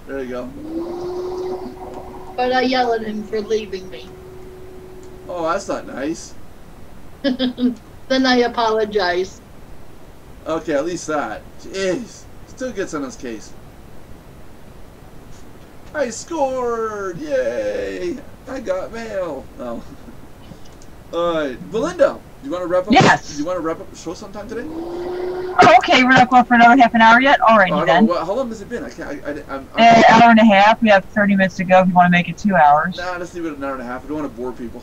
There you go. But I yell at him for leaving me. Oh, that's not nice. Then I apologize. Okay, at least that. Jeez. Still gets on his case. I scored! Yay! I got mail. Oh. Alright, Belinda, you want to wrap up? Yes. You want to wrap up the show sometime today? Oh, okay, we're not going for another half an hour yet? Alrighty then. How long has it been? I can't. I'm An hour and a half. We have 30 minutes to go if you want to make it 2 hours. Nah, let's leave it at an hour and a half. I don't want to bore people.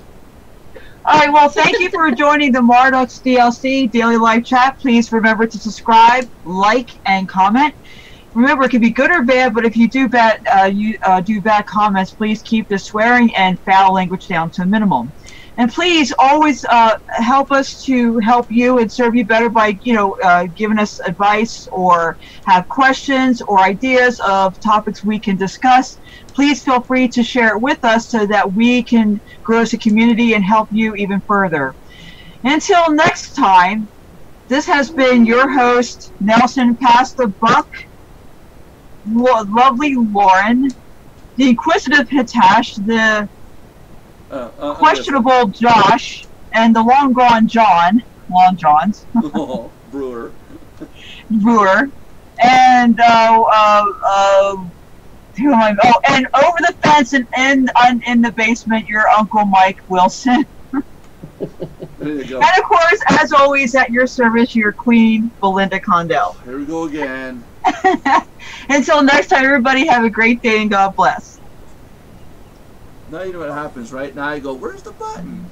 Alright, well, thank you for joining the Mardox DLC Daily Live Chat. Please remember to subscribe, like, and comment. Remember, it can be good or bad, but if you do bad, bad comments, please keep the swearing and foul language down to a minimum. And please always help us to help you and serve you better by, giving us advice or have questions or ideas of topics we can discuss. Please feel free to share it with us so that we can grow as a community and help you even further. Until next time, this has been your host, Nelson Pass the Buck, lovely Lauren, the inquisitive Hitash, the questionable Josh, and the long gone John, Long Johns, Oh, Brewer. Brewer, and who am I? Oh, and over the fence and in the basement, your Uncle Mike Wilson. There you go. And of course, as always, at your service, your Queen Belinda Condell. Here we go again. Until next time, everybody have a great day and God bless. Now you know what happens, right? Now I go, where's the button?